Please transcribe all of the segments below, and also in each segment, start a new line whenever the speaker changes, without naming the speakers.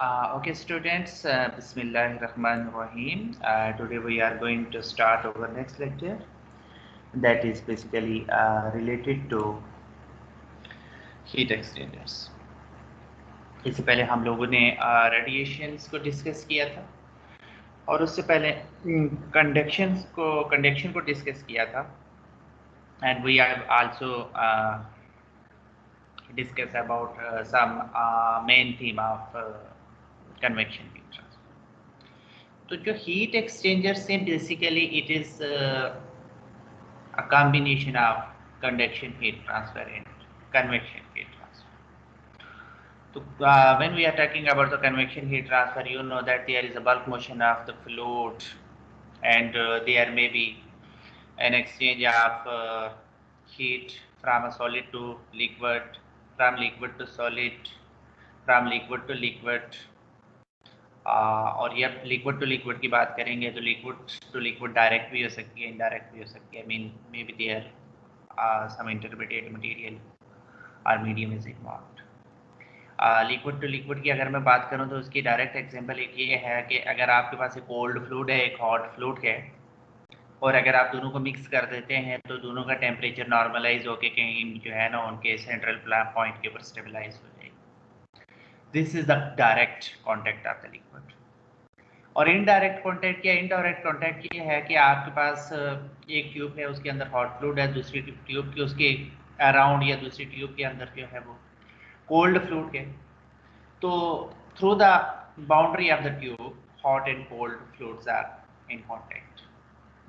Okay, students, Bismillahirrahmanirrahim. Today we are going to start our next lecture that is basically related to heat exchangers. इससे पहले हम लोगों ने radiations को discuss किया था और उससे पहले कंडक्शन को डिस्कस किया था and we have also discussed about some main theme of convection heat transfer. तो जो हीट एक्सचेंजर से basically it is a combination of conduction heat transfer and convection heat transfer. So when we are talking about the convection heat transfer, you know that there is a bulk motion of the fluid and there may be an exchange of heat from a solid to liquid, from liquid to solid, from liquid to liquid. और ये liquid to liquid की बात करेंगे तो liquid to liquid direct भी हो सकती है, इनडायरेक्ट भी हो सकती है. Mean may be there some intermediate material और medium is involved. Liquid to liquid की अगर मैं बात करूं तो उसकी डायरेक्ट एग्जांपल एक ये है कि अगर आपके पास एक कोल्ड फ्लूइड है, एक हॉट फ्लूइड है, और अगर आप दोनों को मिक्स कर देते हैं तो दोनों का टेम्परेचर नॉर्मलाइज होकर कहीं जो है ना उनके सेंट्रल पॉइंट के ऊपर स्टेबलाइज हो जाएगी. This is the direct contact of the liquid. और इनडायरेक्ट कॉन्टैक्ट या इनडायरेक्ट कॉन्टैक्ट ये है कि आपके पास एक ट्यूब है, उसके अंदर हॉट फ्लूइड है, दूसरी ट्यूब के उसके अराउंड या दूसरी ट्यूब के अंदर जो है वो कोल्ड फ्लूइड है. तो through the boundary of the tube hot and cold fluids are in contact.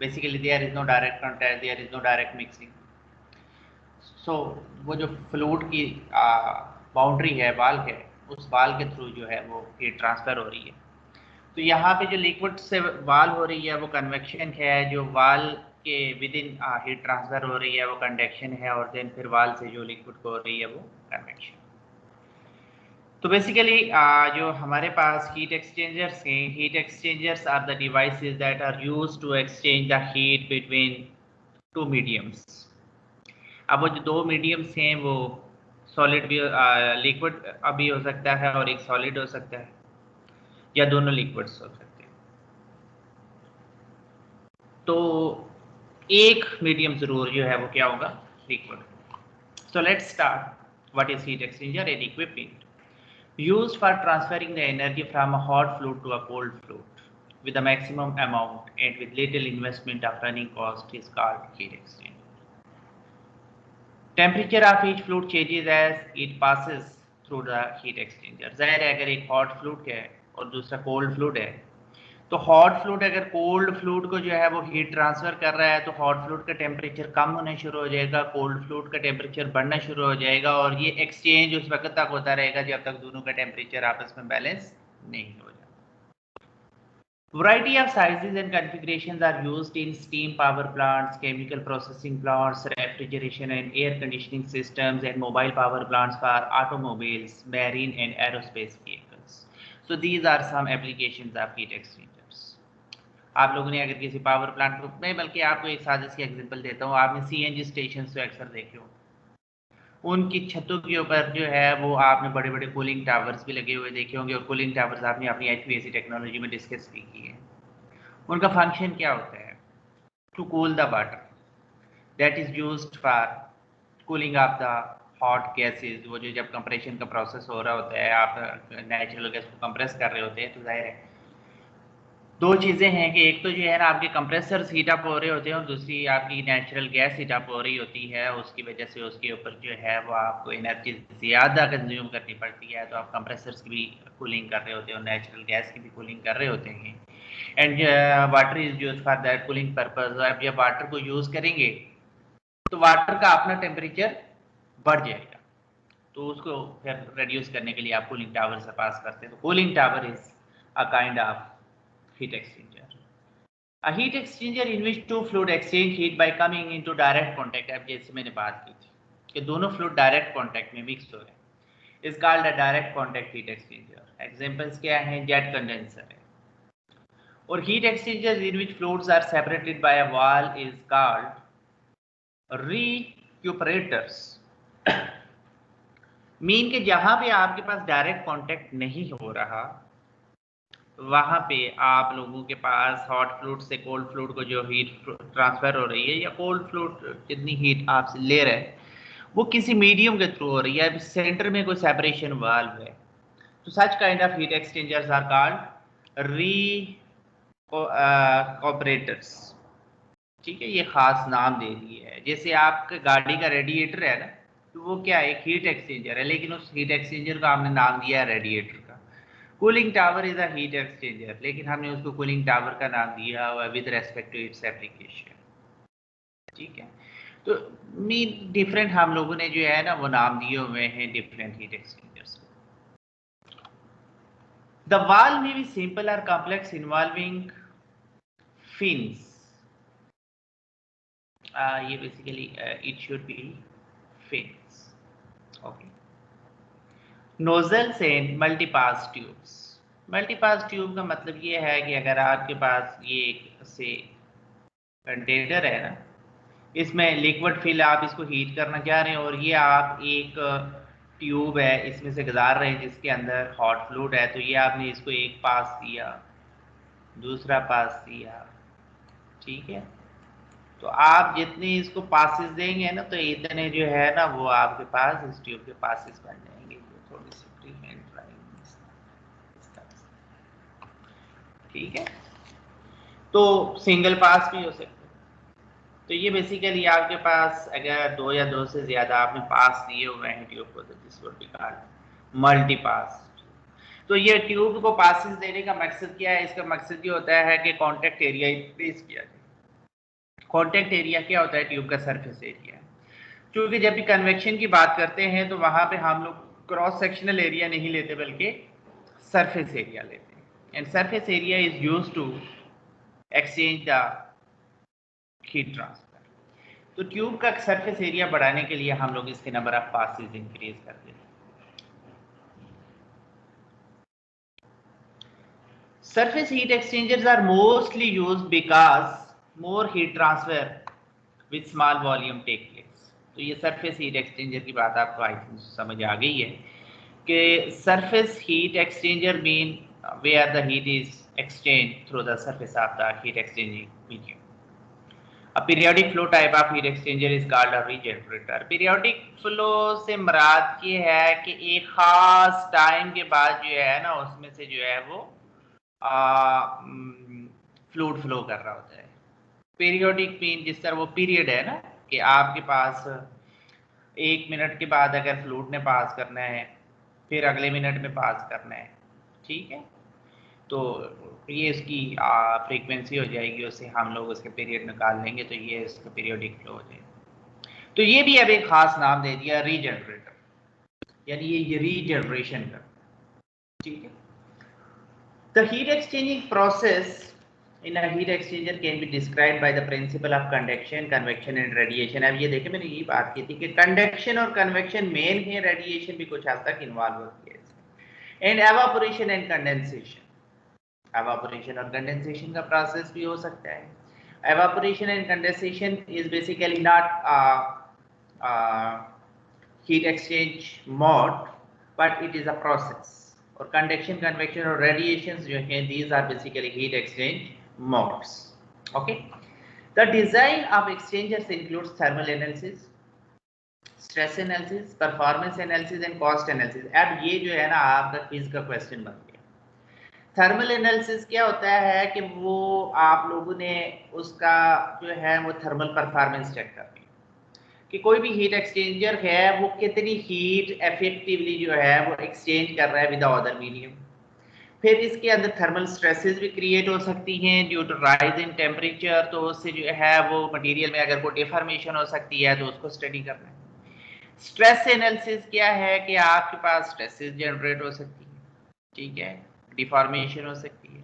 Basically there is no direct contact, there is no direct mixing. So वो जो फ्लूइड की बाउंड्री है, वाल है, उस वाल के थ्रू जो है वो हीट ट्रांसफर हो रही है. तो यहाँ पे जो लिक्विड से वाल हो रही है वो कन्वेक्शन है, जो वाल के विद इन हीट ट्रांसफर हो रही है वो कंडक्शन है, और देन फिर वाल से जो लिक्विड को हो रही है वो कन्वेक्शन. तो बेसिकली जो हमारे पास हीट एक्सचेंजर्स हैं, heat exchangers are the devices that are used to exchange the heat between two mediums. अब वो जो दो मीडियम्स हैं वो सॉलिड भी, लिक्विड अभी हो सकता है और एक सॉलिड हो सकता है, या दोनों लिक्विड्स हो सकते हैं. तो एक मीडियम जरूर जो है वो क्या होगा, liquid. So let's start. What is heat exchanger? N equipment used for transferring the energy from a hot fluid to a cold fluid with the maximum amount and with little investment of running cost is called heat exchanger. Temperature of each fluid changes as it passes through the heat exchanger. जाहिर है अगर एक hot fluid है और दूसरा cold fluid है, तो hot fluid अगर कोल्ड फ्लूइड को जो है वो हीट ट्रांसफर कर रहा है तो हॉट फ्लूइड का टेम्परेचर कम होना शुरू हो जाएगा, कोल्ड फ्लूइड का टेम्परेचर बढ़ना शुरू हो जाएगा, और ये एक्सचेंज उस वक्त तक होता रहेगा जब तक दोनों का टेम्परेचर आपस में बैलेंस नहीं हो जाता. Variety of sizes and configurations are used in steam power plants, chemical processing plants, refrigeration and air conditioning systems, and mobile power plants for automobiles, marine and aerospace vehicles. So these are some applications of heat exchangers. आप लोगों ने अगर किसी power plant में, बल्कि आपको एक साझा सी एग्जांपल देता हूँ, आपने सीएनजी स्टेशन तो अक्सर देखे हो, उनकी छतों के ऊपर जो है वो आपने बड़े बड़े कूलिंग टावर्स भी लगे हुए देखे होंगे, और कूलिंग टावर्स आपने अपनी एचवीएसी टेक्नोलॉजी में डिस्कस भी की है. उनका फंक्शन क्या होता है? To cool the water that is used for cooling of the hot gases. वो जो जब कंप्रेशन का प्रोसेस हो रहा होता है, आप नेचुरल गैस को कंप्रेस कर रहे होते हैं, तो जाहिर है दो चीज़ें हैं कि एक तो जो है ना आपके कंप्रेसर्स हीट अप हो रहे होते हैं, और दूसरी आपकी नेचुरल गैस हीट अप हो रही होती है. उसकी वजह से उसके ऊपर जो है वो आपको एनर्जी ज़्यादा कंज्यूम करनी पड़ती है, तो आप कंप्रेसर्स की भी कूलिंग कर रहे होते हैं और नेचुरल गैस की भी कूलिंग कर रहे होते हैं. And water is use for that cooling purpose. आप जब वाटर को यूज़ करेंगे तो वाटर का अपना टेम्परेचर बढ़ जाएगा, तो उसको फिर रिड्यूस करने के लिए आप कूलिंग टावर से पास करते हैं. तो cooling tower is a kind of heat exchanger. A heat exchanger in which two fluid exchange heat by coming into direct contact. अब जैसे मैंने बात की थी कि दोनों फ्लूइड डायरेक्ट कांटेक्ट में मिक्स हो रहे हैं, is called a direct contact heat exchanger. Examples क्या हैं? जेट कंडेंसर है. और heat exchangers in which fluids are separated by a wall is called recuperators. Mean के जहां पे आपके पास डायरेक्ट कांटेक्ट नहीं हो रहा, वहां पे आप लोगों के पास हॉट फ्लूइड से कोल्ड फ्लूइड को जो हीट ट्रांसफर हो रही है, या कोल्ड फ्लूइड जितनी हीट आप ले रहे हैं वो किसी मीडियम के थ्रू हो रही है, सेंटर में कोई सेपरेशन वाल्व है, तो such kind of heat exchangers are called cooperators. ठीक है, ये खास नाम दे दिए है। जैसे आपके गाड़ी का रेडिएटर है ना, तो वो क्या है, एक हीट एक्सचेंजर है, लेकिन उस हीट एक्सचेंजर का हमने नाम दिया है रेडिएटर का। Cooling tower is a heat exchanger, लेकिन हमने उसको कूलिंग टावर का नाम दिया हुआ with respect to its application. ठीक है, तो मीन डिफरेंट हम लोगों ने जो है ना वो नाम दिए हुए हैं डिफरेंट हीट एक्सचेंजर्स। द वाल may be simple or complex involving fins. ये basically it should be fins. Okay. Nozzles and multipass tubes. Multipass tube का मतलब ये है कि अगर आपके पास ये एक से कंटेनर है ना, इसमें लिक्विड फिल आप इसको हीट करना चाह रहे हैं, और ये आप एक ट्यूब है इसमें से गुजार रहे हैं जिसके अंदर हॉट फ्लूइड है, तो ये आपने इसको एक पास दिया, दूसरा पास दिया। ठीक है, तो आप जितने इसको पासेस देंगे ना, तो इतने जो है ना वो आपके पास इस ट्यूब के पासेस बन जाएंगे। थोड़ी सी ठीक है, तो सिंगल पास भी हो सकता है। तो ये बेसिकली आपके पास अगर दो या दो से ज्यादा आपने पास दिए हुए हैं ट्यूब को, तो this would be called multi pass. तो ये ट्यूब को पासेस देने का मकसद क्या है? इसका मकसद ये होता है कि कॉन्टेक्ट एरिया इंक्रीज किया जाए। कॉन्टेक्ट एरिया क्या होता है? ट्यूब का सरफेस एरिया। क्योंकि जब भी कन्वेक्शन की बात करते हैं तो वहां पे हम लोग क्रॉस सेक्शनल एरिया नहीं लेते बल्कि सरफेस एरिया लेते हैं, and surface area is used to exchange the heat transfer. तो ट्यूब का सरफेस एरिया बढ़ाने के लिए हम लोग इसके नंबर ऑफ पासेस इंक्रीज करते हैं। Surface heat exchangers are mostly used because more heat transfer with small volume take place. तो ये सरफेस हीट एक्सचेंजर की बात आपको आई थिंक समझ आ गई है कि surface heat exchanger mean where the heat is exchanged through the surface of the heat exchanging medium. A periodic flow type of heat exchanger is called a regenerator. Periodic flow से मुराद ये है कि एक खास टाइम के बाद जो है ना उसमें से जो है वो फ्लूइड फ्लो कर रहा होता है। पीरियोडिक मीन जिस तरह वो पीरियड है ना कि आपके पास 1 मिनट के बाद अगर फ्लूइड ने पास करना है, फिर अगले मिनट में पास करना है। ठीक है, तो ये इसकी फ्रीक्वेंसी हो जाएगी, उससे हम लोग उसके पीरियड निकाल लेंगे, तो ये इसका पीरियोडिक फ्लो हो जाएगा। तो ये भी अब एक खास नाम दे दिया रीजनरेटर, यानी ये रीजनरेशन का। ठीक है, the heat exchanging process in a heat exchanger can be described by the principle of conduction, convection and radiation. अब ये देखें, मैंने ये बात की थी कि कंडक्शन और कन्वेक्शन मेन है, रेडिएशन भी कुछ हद तक इन्वॉल्व होती है, and evaporation and condensation. Evaporation और कंडेंसेशन का प्रोसेस भी हो सकता है। Evaporation and condensation is basically not heat exchange mode, but it is a process. और कंडक्शन, कन्वेक्शन और रेडिएशंस जो हैं, these are basically heat exchange modes. Okay, the design of exchangers includes thermal analysis, stress analysis, performance analysis and cost analysis. अब ये जो है ना आपका क्विज का क्वेश्चन बन गया। थर्मल एनालिसिस क्या होता है कि वो आप लोगों ने उसका जो है वो थर्मल परफॉर्मेंस चेक करनी कि कोई भी हीट एक्सचेंजर है वो कितनी हीट इफेक्टिवली जो है वो एक्सचेंज कर रहा है विद अदर मीडियम। फिर इसके अंदर थर्मल स्ट्रेसेस भी क्रिएट हो सकती हैं due to rise in temperature, तो उससे जो है वो मटेरियल में अगर कोई डिफॉर्मेशन हो सकती है तो उसको स्टडी करना है। स्ट्रेस एनालिसिस क्या है कि आपके पास स्ट्रेसेस जनरेट हो सकती है, ठीक है, डिफॉर्मेशन हो सकती है।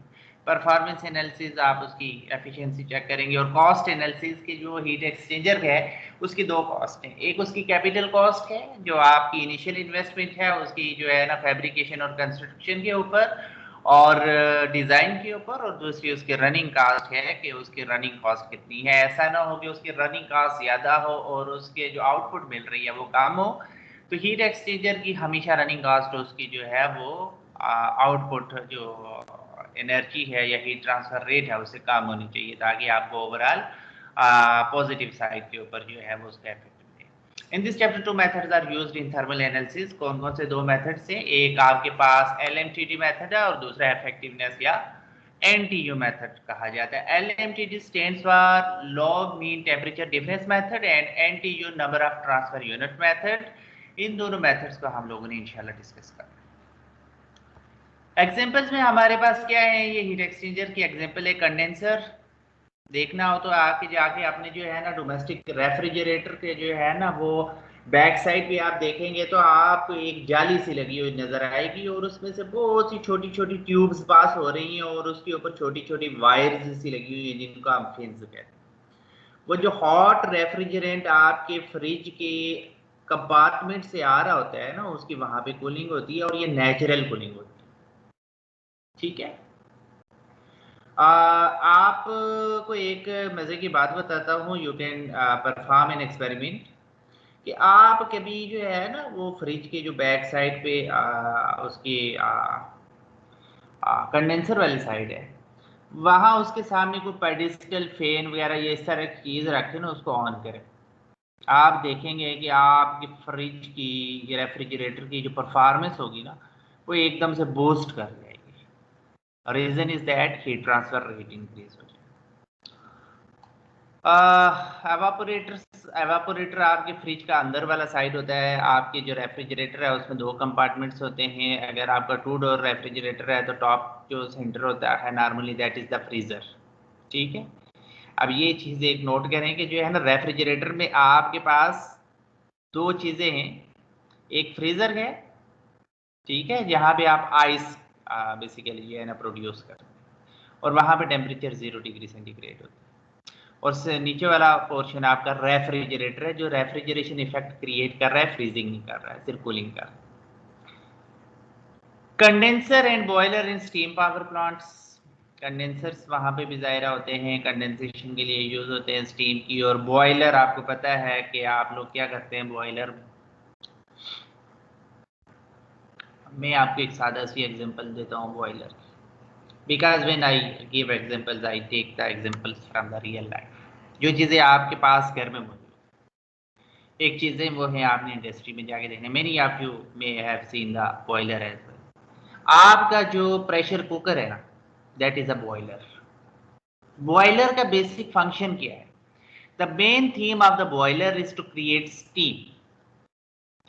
परफॉर्मेंस एनालिसिस आप उसकी एफिशिएंसी चेक करेंगे। और कॉस्ट एनालिसिस के जो हीट एक्सचेंजर है उसकी दो कॉस्ट है, एक उसकी कैपिटल कॉस्ट है जो आपकी इनिशियल इन्वेस्टमेंट है उसकी जो है ना फैब्रिकेशन और कंस्ट्रक्शन के ऊपर और डिजाइन के ऊपर, और दूसरी उसकी रनिंग कॉस्ट है कि उसकी रनिंग कॉस्ट कितनी है। ऐसा ना हो कि उसकी रनिंग कॉस्ट ज्यादा हो और उसके जो आउटपुट मिल रही है वो कम हो, तो हीट एक्सचेंजर की हमेशा रनिंग कॉस्ट उसकी जो है वो आउटपुट जो एनर्जी है या हीट ट्रांसफर रेट है उससे कम होनी चाहिए, ताकि आपको ओवरऑल पॉजिटिव साइड के ऊपर जो है वो उसका इफेक्ट मिले। In this chapter 2 methods are used in thermal analysis. कौन कौन से 2 मेथड्स हैं? एक आपके पास LMTD मेथड है और दूसरा इफेक्टिवनेस या NTU मेथड कहा जाता है। LMTD stands for log mean temperature difference method and NTU number of transfer unit method. इन दोनों मेथड्स को हम लोगों ने इंशाल्लाह डिस्कस करना है। एग्जांपल्स में हमारे पास क्या है? ये हीट एक्सचेंजर की एग्जांपल है। कंडेंसर देखना हो तो आके जाके आपने जो है ना डोमेस्टिक रेफ्रिजरेटर के जो है ना वो बैक साइड पे आप देखेंगे तो आपको एक जाली सी लगी हुई नजर आएगी और उसमें से बहुत सी छोटी छोटी ट्यूब्स पास हो रही हैं और उसके ऊपर छोटी छोटी वायर्स सी लगी हुई है जिनको हम फिन्स कहते हैं। वो जो हॉट रेफ्रिजरेंट आपके फ्रिज के कंपार्टमेंट से आ रहा होता है ना, उसकी वहां पे कूलिंग होती है और ये नेचुरल कूलिंग होती है। ठीक है। आपको एक मजे की बात बताता हूँ। You can perform an experiment कि आप कभी जो है ना वो फ्रिज के जो बैक साइड पे उसकी कंडेंसर वाली साइड है, वहां उसके सामने कोई पेडिस्टल फैन वगैरह ये इस तरह की चीज रखे ना, उसको ऑन करें। आप देखेंगे कि आपकी फ्रिज की रेफ्रिजरेटर की जो परफॉर्मेंस होगी ना वो एकदम से बूस्ट कर जाएगी। Reason is that heat transfer rate increase हो जाएगा। एवापोरेटर आपके फ्रिज का अंदर वाला साइड होता है। आपके जो रेफ्रिजरेटर है उसमें 2 कंपार्टमेंट्स होते हैं। अगर आपका 2 डोर रेफ्रिजरेटर है तो टॉप जो सेंटर होता है normally that is the freezer. ठीक है। अब ये चीज़ एक नोट करें कि जो है ना रेफ्रिजरेटर में आपके पास 2 चीज़ें हैं। एक फ्रीजर है, ठीक है, जहाँ पे आप आइस बेसिकली ये है ना प्रोड्यूस करते हैं और वहाँ पे टेम्परेचर 0 डिग्री सेंटीग्रेड होता है। और से नीचे वाला पोर्शन आपका रेफ्रिजरेटर है जो रेफ्रिजरेशन इफेक्ट क्रिएट कर रहा है, फ्रीजिंग नहीं कर रहा है, सिर्फ कूलिंग कर रहा है। Condenser and boiler in steam power plants. Condensers वहां पे भी ज़ाहिर होते हैं, कंडेंसेशन के लिए यूज होते हैं स्टीम की। और बॉयलर आपको पता है कि आप लोग क्या करते हैं। बॉयलर मैं आपको एक सादा सी एग्जांपल देता हूँ boiler, because when I give examples I take the examples from the real life. जो चीज़ें आपके पास घर में मौजूद, एक चीज़ें वो है आपने इंडस्ट्री में जाके देखना। Many of you may have seen the boiler as well. आपका जो प्रेशर कुकर है ना that is a boiler. Boiler का बेसिक फंक्शन क्या है? The main theme of the boiler is to create steam.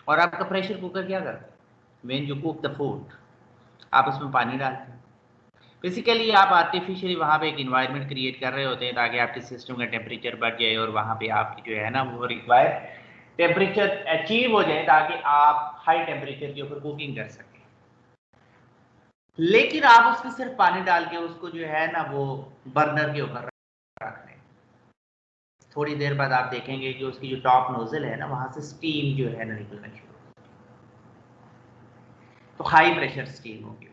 और आपका प्रेशर कुकर क्या करता है? When you cook the food आप उसमें पानी डालते हैं। बेसिकली आप आर्टिफिशियली वहां पे एक इन्वायरमेंट क्रिएट कर रहे होते हैं ताकि आपके सिस्टम का टेम्परेचर बढ़ जाए और वहां पे आपकी जो है ना वो रिक्वायर टेम्परेचर अचीव हो जाए ताकि आप हाई टेम्परेचर के ऊपर कुकिंग कर सकें। लेकिन आप उसमें सिर्फ पानी डाल के उसको जो है ना वो बर्नर के ऊपर रख दें। थोड़ी देर बाद आप देखेंगे कि उसकी जो टॉप नोजल है ना वहां से स्टीम जो है ना निकलना शुरू, तो हाई प्रेशर स्टीम होगी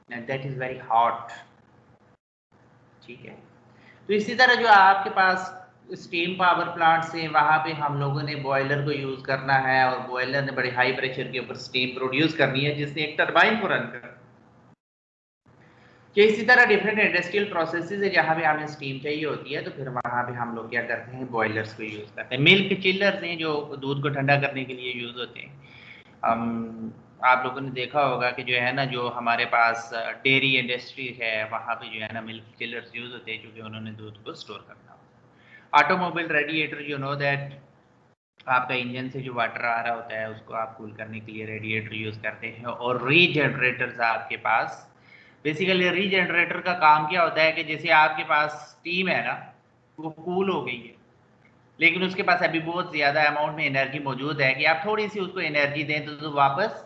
and that is very hot. ठीक है। तो इसी तरह जो आपके पास स्टीम पावर प्लांट्स हैं वहां पे हम लोगों ने बॉयलर को यूज करना है और बॉयलर ने बड़े हाई प्रेशर के ऊपर स्टीम प्रोड्यूस करनी है जिसने एक टरबाइन को रन करना। कि इसी तरह डिफरेंट इंडस्ट्रियल प्रोसेसेस है जहाँ पे हमें स्टीम चाहिए होती है तो फिर वहाँ पे हम लोग क्या करते हैं, बॉयलर्स को यूज करते हैं। मिल्क चिलर्स हैं जो दूध को ठंडा करने के लिए यूज होते हैं। आप लोगों ने देखा होगा कि जो है ना जो हमारे पास डेयरी इंडस्ट्री है वहाँ पे जो है ना मिल्क चिलर्स यूज होते हैं क्योंकि उन्होंने दूध को स्टोर करना होता है। Automobile radiator, you know that आपका इंजन से जो वाटर आ रहा होता है उसको आप कूल करने के लिए रेडिएटर यूज करते हैं। और रीजनरेटर्स आपके पास, बेसिकली रीजनरेटर का काम क्या होता है कि जैसे आपके पास स्टीम है ना वो कूल हो गई है लेकिन उसके पास अभी बहुत ज्यादा अमाउंट में एनर्जी मौजूद है कि आप थोड़ी सी उसको एनर्जी दें तो वापस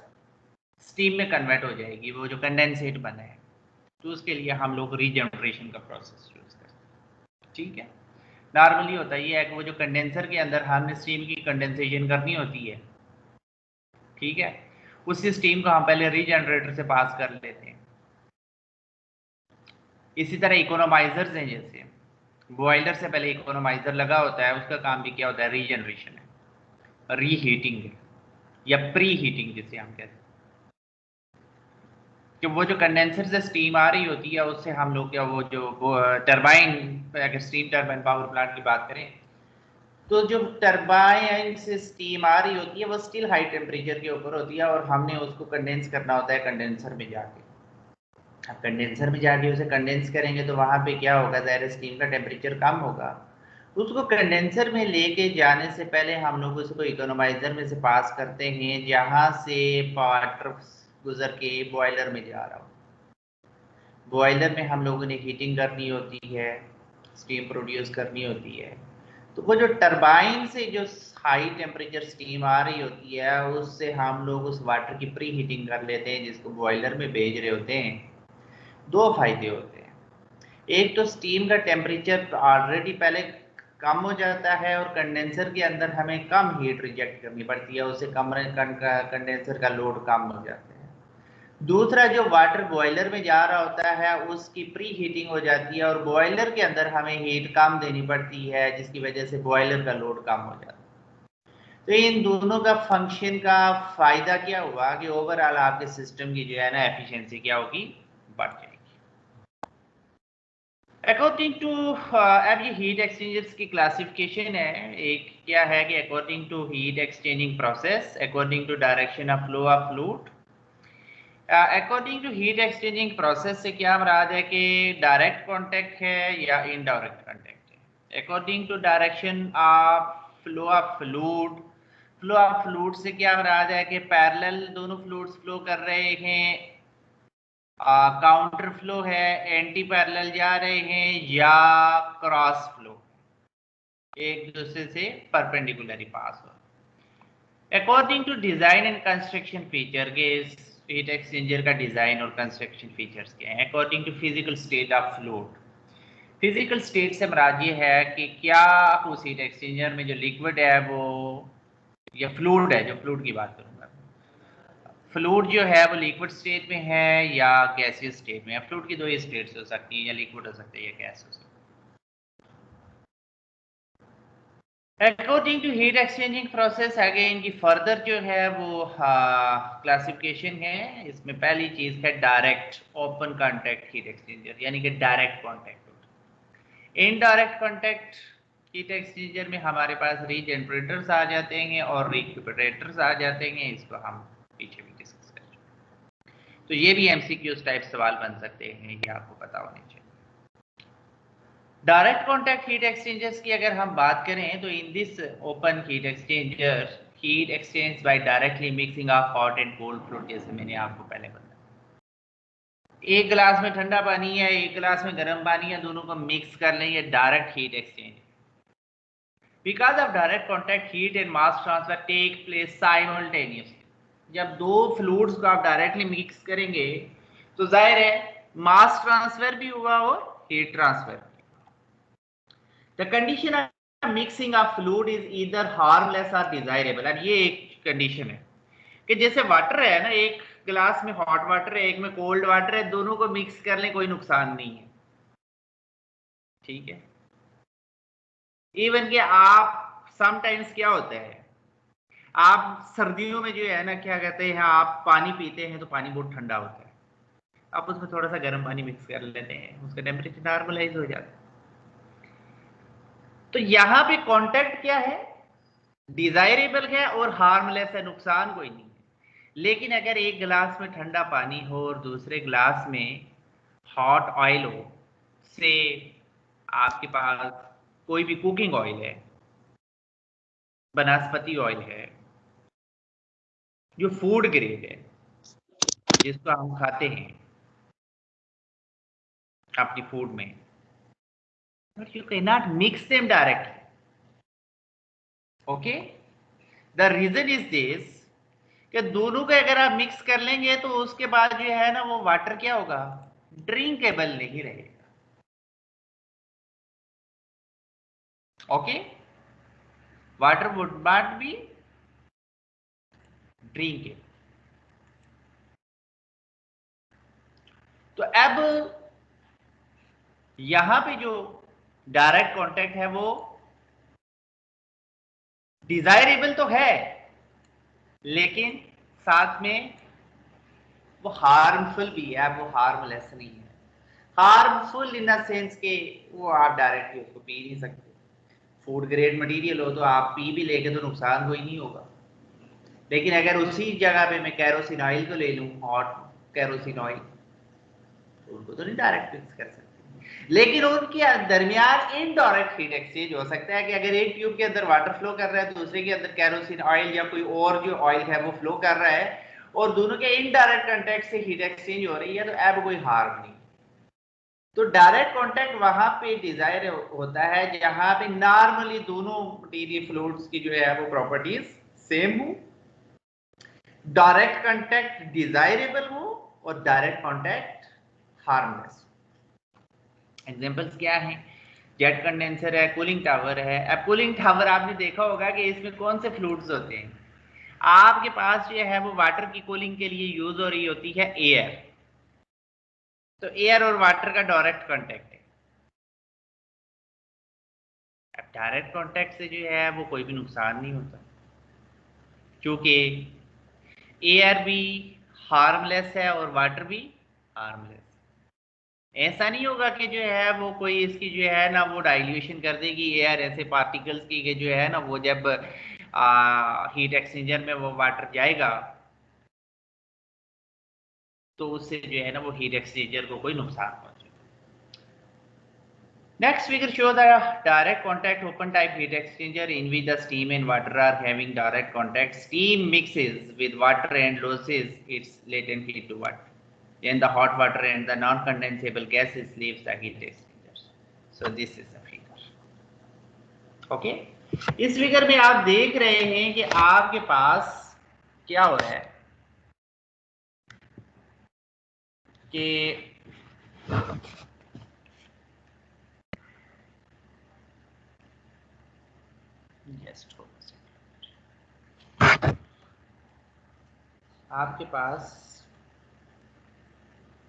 स्टीम में कन्वर्ट हो जाएगी, वो जो कंडेंसेट बना है। तो उसके लिए हम लोग रीजनरेशन का प्रोसेस यूज करते हैं। ठीक है। नॉर्मली होता ही है कि वो जो कंडेंसर के अंदर हमने स्टीम की कंडेंसेशन करनी होती है, ठीक है, उसी स्टीम को हम पहले रीजनरेटर से पास कर लेते हैं। इसी तरह इकोनोमाइजर्स हैं, जैसे बॉयलर से पहले इकोनोमाइजर लगा होता है, उसका काम भी क्या होता है, रीजनरेशन है, रीहीटिंग है। या प्री हीटिंग जिसे हम कहते हैं, कि वो जो कंडेंसर से स्टीम आ रही होती है उससे हम लोग क्या वो जो टरबाइन, अगर स्टीम टरबाइन पावर प्लांट की बात करें तो जो टरबाइन से स्टीम आ रही होती है वो स्टिल हाई टेम्परेचर के ऊपर होती है और हमने उसको कंडेंस करना होता है कंडेंसर में जाके। अब कंडेंसर में जाके उसे कंडेंस करेंगे तो वहां पे क्या होगा, ज़ाहिर स्टीम का टेम्परेचर कम होगा। उसको कंडेंसर में लेके जाने से पहले हम लोग उसको इकोनोमाइजर में से पास करते हैं जहां से वाटर गुजर के बॉयलर में जा रहा हो। बॉयलर में हम लोगों ने हीटिंग करनी होती है, स्टीम प्रोड्यूस करनी होती है। तो वो जो टरबाइन से जो हाई टेम्परेचर स्टीम आ रही होती है उससे हम लोग उस वाटर की प्री हीटिंग कर लेते हैं जिसको बॉयलर में भेज रहे होते हैं। दो फायदे होते हैं, एक तो स्टीम का टेम्परेचर ऑलरेडी पहले कम हो जाता है और कंडेंसर के अंदर हमें कम हीट रिजेक्ट करनी पड़ती है, उससे कम कंडेंसर का लोड कम हो जाता है। दूसरा, जो वाटर बॉयलर में जा रहा होता है उसकी प्री हीटिंग हो जाती है और बॉयलर के अंदर हमें हीट कम देनी पड़ती है जिसकी वजह से बॉयलर का लोड कम हो जाता है। तो इन दोनों का फंक्शन का फायदा क्या हुआ कि ओवरऑल आपके सिस्टम की जो है ना एफिशिएंसी क्या होगी, बढ़ जाएगी। अकॉर्डिंग टू अब ये हीट एक्सचेंजर्स की क्लासिफिकेशन है, एक क्या है कि according to heat exchanging process, according to direction of flow of fluid. According to heat exchanging process से क्या मुराद है कि डायरेक्ट कांटेक्ट है या इनडायरेक्ट कांटेक्ट है। According to direction of flow of fluid, flow of fluid से क्या मुराद है कि पैरेलल दोनों फ्लूइड्स फ्लो कर रहे हैं, काउंटर फ्लो है, एंटी पैरेलल जा रहे हैं, या क्रॉस फ्लो एक दूसरे से परपेंडिकुलरली पास हो। According to design and construction feature के हीट एक्सचेंजर का डिजाइन और कंस्ट्रक्शन फीचर्स क्या हैं। According to physical state of fluid, physical state से मुराद ये है कि क्या उस हीट एक्सचेंजर में जो लिक्विड है वो, या फ्लूइड है, जो फ्लूइड की बात करूंगा, फ्लूइड जो है वो लिक्विड स्टेट में है या गैसियस स्टेट में है। फ्लूइड की दो ही स्टेट्स हो सकती है, या लिक्विड हो सकता है या गैस हो सकता है। According to heat exchanging process again की फर्दर जो है वो क्लासिफिकेशन है। इसमें पहली चीज है direct open contact heat exchanger, यानी कि direct contact. Indirect contact heat exchanger में हमारे पास रीजनरेटर्स आ जाते हैं और रिक्यूपरेटर्स आ जाते हैं, इसको हम पीछे भी डिस्कस करेंगे। तो ये भी एमसीक्यूज टाइप सवाल बन सकते हैं, ये आपको पता होने चाहिए। डायरेक्ट कॉन्टैक्ट हीट एक्सचेंजर्स की अगर हम बात करें तो in this open heat exchanger heat exchange bye directly mixing of hot and cold fluid, जैसे मैंने आपको पहले बताया। एक गिलास में ठंडा पानी है, एक गिलास में गर्म पानी है, दोनों को मिक्स कर लें, ये direct heat exchange. Because of direct contact heat and mass transfer take place simultaneously. जब दो फ्लूइड्स को आप डायरेक्टली मिक्स करेंगे तो जाहिर है मास ट्रांसफर भी हुआ और heat transfer. The condition of mixing of fluid is either harmless or desirable। अब ये एक कंडीशन है कि जैसे वाटर है ना, एक गिलास में हॉट वाटर है, एक में कोल्ड वाटर है, दोनों को मिक्स कर लें कोई नुकसान नहीं है, ठीक है। इवन कि आप समटाइम्स क्या होता है, आप सर्दियों में जो है ना क्या कहते हैं, आप पानी पीते हैं तो पानी बहुत ठंडा होता है, आप उसमें थोड़ा सा गर्म पानी मिक्स कर लेते हैं, उसका टेम्परेचर नॉर्मलाइज हो जाता है। तो यहां पे कॉन्टेक्ट क्या है, डिजायरेबल है और हार्मलेस है, नुकसान कोई नहीं है। लेकिन अगर एक गिलास में ठंडा पानी हो और दूसरे गिलास में हॉट ऑयल हो, से आपके पास कोई भी कुकिंग ऑयल है, वनस्पति ऑयल है, जो फूड ग्रेड है, जिसको हम खाते हैं अपनी फूड में, but you can not mix them directly. Okay, the reason is this कि दोनों को अगर आप मिक्स कर लेंगे तो उसके बाद जो है ना वो वाटर क्या होगा, ड्रिंकेबल नहीं रहेगा। Okay, water would not be drinkable. तो अब यहां पे जो डायरेक्ट कांटेक्ट है वो डिजायरेबल तो है, लेकिन साथ में वो हार्मफुल भी है, वो हार्मलेस नहीं है। हार्मफुल इन द सेंस के वो आप डायरेक्टली उसको पी नहीं सकते। फूड ग्रेड मटेरियल हो तो आप पी भी लेके तो नुकसान कोई नहीं होगा, लेकिन अगर उसी जगह पे मैं कैरोसिन ऑयल को ले लूं, हॉट कैरोसिन ऑयल, तो उनको तो नहीं डायरेक्ट मिक्स कर सकते। लेकिन उनके दरमियान इनडायरेक्ट हीट एक्सचेंज हो सकता है कि अगर एक ट्यूब के अंदर वाटर फ्लो कर रहा है तो दूसरे के अंदर कैरोसिन ऑयल या कोई और जो ऑयल है वो फ्लो कर रहा है और दोनों के इनडायरेक्ट कांटेक्ट से हीट एक्सचेंज हो रही है, तो अब कोई हार्म नहीं। तो डायरेक्ट कांटेक्ट वहां पे डिजायर होता है जहां पे नॉर्मली दोनों मटेरियल फ्लूइड्स की जो है वो प्रॉपर्टीज सेम हो, डायरेक्ट कांटेक्ट डिजायरेबल हो और डायरेक्ट कांटेक्ट हार्मलेस। एग्जांपल्स क्या हैं? जेट कंडेंसर है, कूलिंग टावर है। अब कूलिंग टावर आपने देखा होगा कि इसमें कौन से फ्लूइड्स होते हैं? आपके पास जो है वो वाटर की कूलिंग के लिए यूज हो रही होती है एयर, तो एयर और वाटर का डायरेक्ट कांटेक्ट है। अब डायरेक्ट कांटेक्ट से जो है वो कोई भी नुकसान नहीं होता, क्योंकि एयर भी हार्मलेस है और वाटर भी हार्मलेस। ऐसा नहीं होगा कि जो है वो कोई इसकी जो है ना वो डाइल्यूशन कर देगी एयर ऐसे पार्टिकल्स की कि जो है ना वो जब हीट एक्सचेंजर में वो वाटर जाएगा तो उससे जो है ना वो हीट एक्सचेंजर को कोई नुकसान पहुंचे। Next figure show the direct contact open type heat exchanger in which the steam and water are having direct contact. Steam mixes with water and loses its latent heat to water. Then the hot water and the non-condensable gases leaves the heat exchangers. So this is the figure. Okay? इस figure में आप देख रहे हैं कि आपके पास क्या हो रहा है कि आपके पास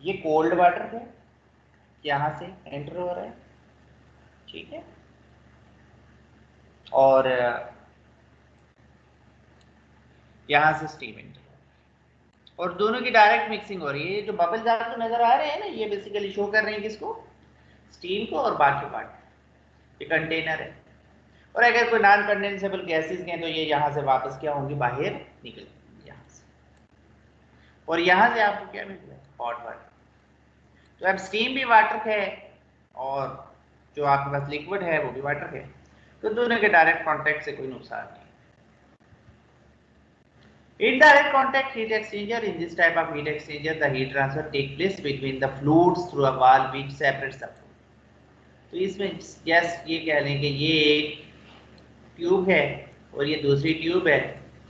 ये कोल्ड वाटर है, यहां से एंटर हो रहा है, ठीक है, और यहां से स्टीम एंटर, और दोनों की डायरेक्ट मिक्सिंग हो रही है। जो बबल्स आपको नजर आ रहे हैं ना, ये बेसिकली शो कर रहे हैं किसको? स्टीम को और बाकी वाटर। ये कंटेनर है, और अगर कोई नॉन कंडेंसेबल गैसेस हैं तो ये यहाँ से वापस क्या होंगी? बाहर निकल यहाँ से, और यहाँ से आपको क्या मिल रहा है? Hot water. तो अब स्टीम भी वाटर है और जो आपके पास लिक्विड है वो भी वाटर है, तो दोनों के डायरेक्ट कॉन्टेक्ट से कोई नुकसान नहीं। Indirect contact heat exchanger. In this type of heat exchanger, the heat transfer takes place between the fluids through a valve which separates the fluid. तो इसमें जस्ट ये कह लें कि ये एक ट्यूब है और ये दूसरी ट्यूब है,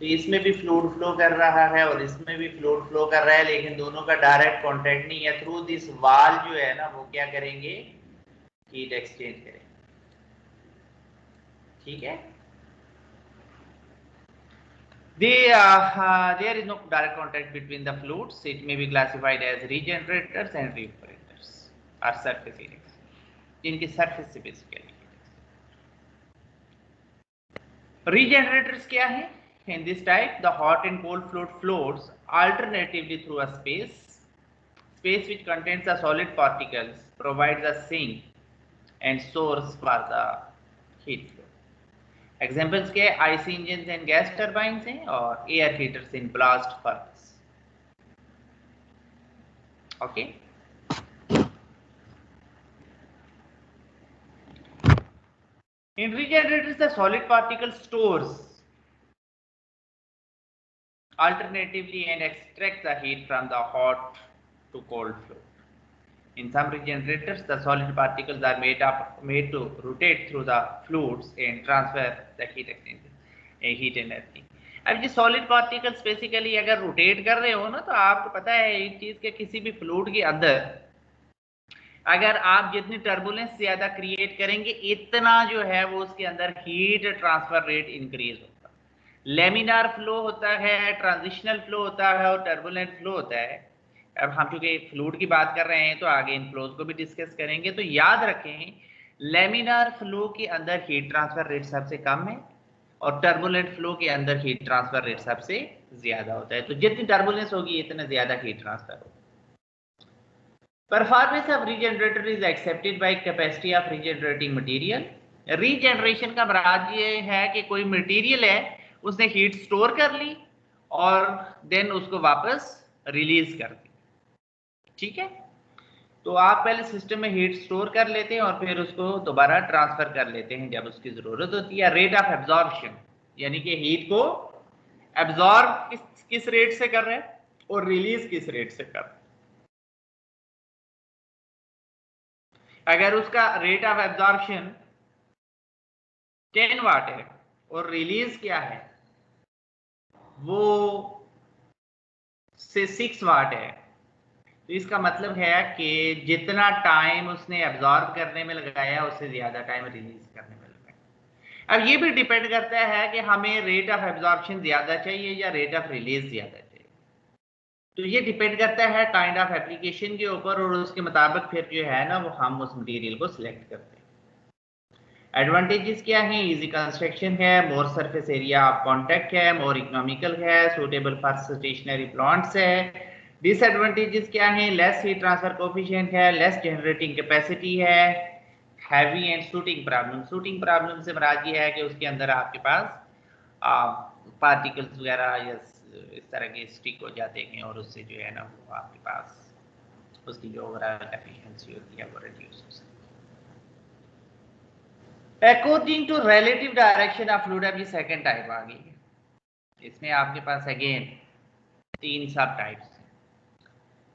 तो इसमें भी फ्लूइड फ्लो कर रहा है और इसमें भी फ्लूइड फ्लो कर रहा है, लेकिन दोनों का डायरेक्ट कांटेक्ट नहीं है। थ्रू दिस वाल जो है ना वो क्या करेंगे? हीट एक्सचेंज करेंगे, ठीक है। There is no direct contact between the fluids. It may be classified as regenerators and evaporators or surface heat exchangers. इनकी surface से basically regenerators क्या है? In this type, the hot and cold fluid flows alternatively through a space which contains the solid particles, provides a sink and source for the heat flow. Examples के IC engine and gas turbines हैं और air heaters in blast furnace. Okay, in regenerators the solid particle stores alternatively and extracts the heat from the hot to cold fluid. In some regenerators the solid particles are made to rotate through the fluids and transfer the heat energy. अब ये solid particles basically अगर rotate कर रहे हो ना, तो आपको पता है एक चीज के किसी भी फ्लूइड के अंदर अगर आप जितनी टर्बुलेंस ज्यादा क्रिएट करेंगे इतना जो है वो उसके अंदर हीट ट्रांसफर रेट इंक्रीज होता है। लेमिनार फ्लो होता है, ट्रांजिशनल फ्लो होता है और टर्बुलेंट फ्लो होता है। अब हम क्योंकि फ्लूइड की बात कर रहे हैं तो आगे इन फ्लोज को भी डिस्कस करेंगे। तो याद रखें लेमिनार फ्लो के अंदर हीट ट्रांसफर रेट सबसे कम है और टर्बुलेंट फ्लो के अंदर हीट ट्रांसफर रेट सबसे ज्यादा होता है। तो जितनी टर्बुलेंस होगी इतना ज्यादा हीट ट्रांसफर होगा। Performance of regenerator is accepted by capacity of regenerating material. Regeneration का मराद ये है कि कोई मटेरियल है उसने हीट स्टोर कर ली और देन उसको वापस रिलीज कर दी। ठीक है, तो आप पहले सिस्टम में हीट स्टोर कर लेते हैं और फिर उसको दोबारा ट्रांसफर कर लेते हैं जब उसकी जरूरत होती है। रेट ऑफ एब्जॉर्प्शन यानी कि हीट को एब्जॉर्ब किस रेट से कर रहे हैं और रिलीज किस रेट से कर रहे हैं। अगर उसका रेट ऑफ एब्जॉर्प्शन 10 वाट है और रिलीज क्या है वो से 6 वाट है, तो इसका मतलब है कि जितना टाइम उसने एब्जॉर्ब करने में लगाया उससे ज्यादा टाइम रिलीज करने में लगाया। अब ये भी डिपेंड करता है कि हमें रेट ऑफ एब्जॉर्प्शन ज्यादा चाहिए या रेट ऑफ रिलीज ज्यादा चाहिए। तो ये डिपेंड करता है काइंड ऑफ एप्लीकेशन के ऊपर और उसके मुताबिक फिर जो है ना वो हम उस मटेरियल को सिलेक्ट करते हैं। एडवांटेजेस क्या है? इजी कंस्ट्रक्शन है, मोर सरफेस एरिया ऑफ कॉन्टैक्ट है, मोर इकोनॉमिकल है, सूटेबल फॉर स्टेशनरी प्लांट्स है। डिसएडवांटेजेस क्या है? लेस हीट ट्रांसफर कोफिशिएंट है, लेस जनरेटिंग कैपेसिटी है, heavy and shooting problem. Shooting problem से मुराद ये है कि उसके अंदर आपके पास पार्टिकल्स वगैरह या इस तरह के स्टिक हो जाते हैं और उससे जो है ना वो आपके पास उसकी जो ओवरऑल एफिशिएंसी होती है वो रिड्यूस हो सकती है। According to relative direction of fluid, अब ये सेकंड टाइप आ गई है। इसमें आपके पास अगेन 3 सब टाइप्स हैं।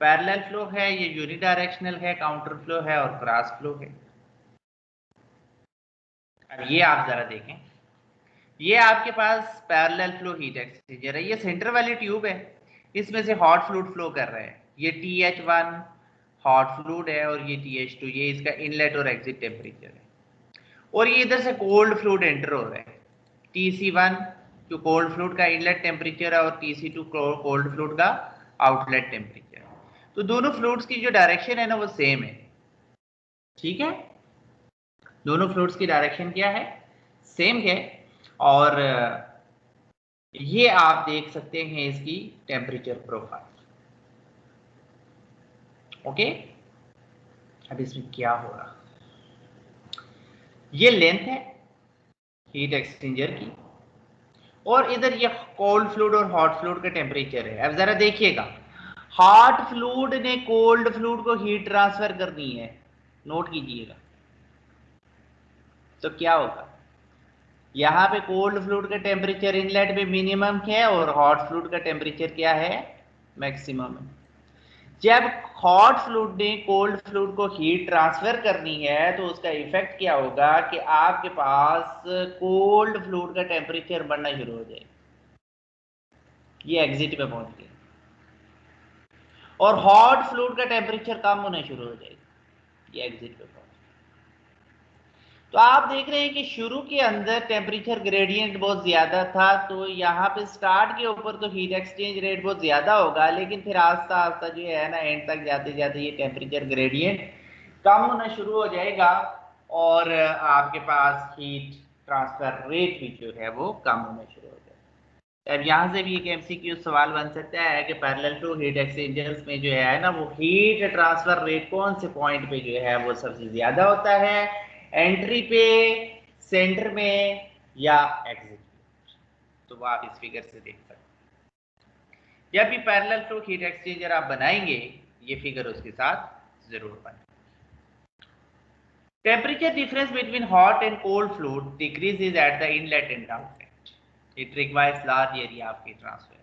पैरेलल फ्लो है, ये यूनिडायरेक्शनल है, काउंटर फ्लो है और क्रॉस फ्लो है। अब ये आप जरा देखें, ये आपके पास पैरेलल फ्लो हीट एक्सचेंजर है। ये सेंटर वाली ट्यूब है, इसमें से हॉट फ्लूइड फ्लो कर रहा है। ये TH1 हॉट फ्लूइड है और ये TH2 ये इसका इनलेट और एग्जिट टेम्परेचर है। और ये इधर से कोल्ड फ्लूइड एंटर हो रहा है। TC1 जो कोल्ड फ्लूइड का इनलेट टेम्परेचर है और TC2 कोल्ड फ्लूइड का आउटलेट टेम्परेचर है। तो दोनों फ्लूइड्स की जो डायरेक्शन है ना वो सेम है। ठीक है, दोनों फ्लूइड्स की डायरेक्शन क्या है? सेम है। और ये आप देख सकते हैं इसकी टेम्परेचर प्रोफाइल। ओके, अब इसमें क्या हो रहा, ये लेंथ है हीट एक्सचेंजर की और इधर ये कोल्ड फ्लूइड और हॉट फ्लूइड का टेम्परेचर है। अब जरा देखिएगा, हॉट फ्लूइड ने कोल्ड फ्लूइड को हीट ट्रांसफर करनी है, नोट कीजिएगा। तो क्या होगा, यहां पे कोल्ड फ्लूइड का टेम्परेचर इनलेट पे मिनिमम है और हॉट फ्लूइड का टेम्परेचर क्या है? मैक्सिमम है। जब हॉट फ्लूइड ने कोल्ड फ्लूइड को हीट ट्रांसफर करनी है तो उसका इफेक्ट क्या होगा कि आपके पास कोल्ड फ्लूइड का टेम्परेचर बढ़ना शुरू हो जाएगा, ये एग्जिट पे पहुंच गया, और हॉट फ्लूइड का टेम्परेचर कम होना शुरू हो जाएगा, ये एग्जिट पे पहुंच गया। तो आप देख रहे हैं कि शुरू के अंदर टेम्परेचर ग्रेडियंट बहुत ज्यादा था, तो यहाँ पे स्टार्ट के ऊपर तो हीट एक्सचेंज रेट बहुत ज्यादा होगा, लेकिन फिर आस्ता आस्ता जो है ना एंड तक जाते जाते ये टेम्परेचर ग्रेडियंट कम होना शुरू हो जाएगा और आपके पास हीट ट्रांसफर रेट भी जो है वो कम होना शुरू हो जाएगा। अब यहाँ से भी एक MCQ सवाल बन सकता है कि पैरेलल टू हीट एक्सचेंजर्स में जो है ना वो हीट ट्रांसफर रेट कौन से पॉइंट पे जो है वो सबसे ज्यादा होता है, एंट्री पे, सेंटर में या एग्जिट? तो वो आप इस फिगर से देख सकते हैं। जब भी पैरेलल फ्लो हीट एक्सचेंजर आप बनाएंगे ये फिगर उसके साथ जरूर बनाएं। Temperature difference between hot and cold fluid decreases at the inlet and outlet. It requires large area of heat transfer.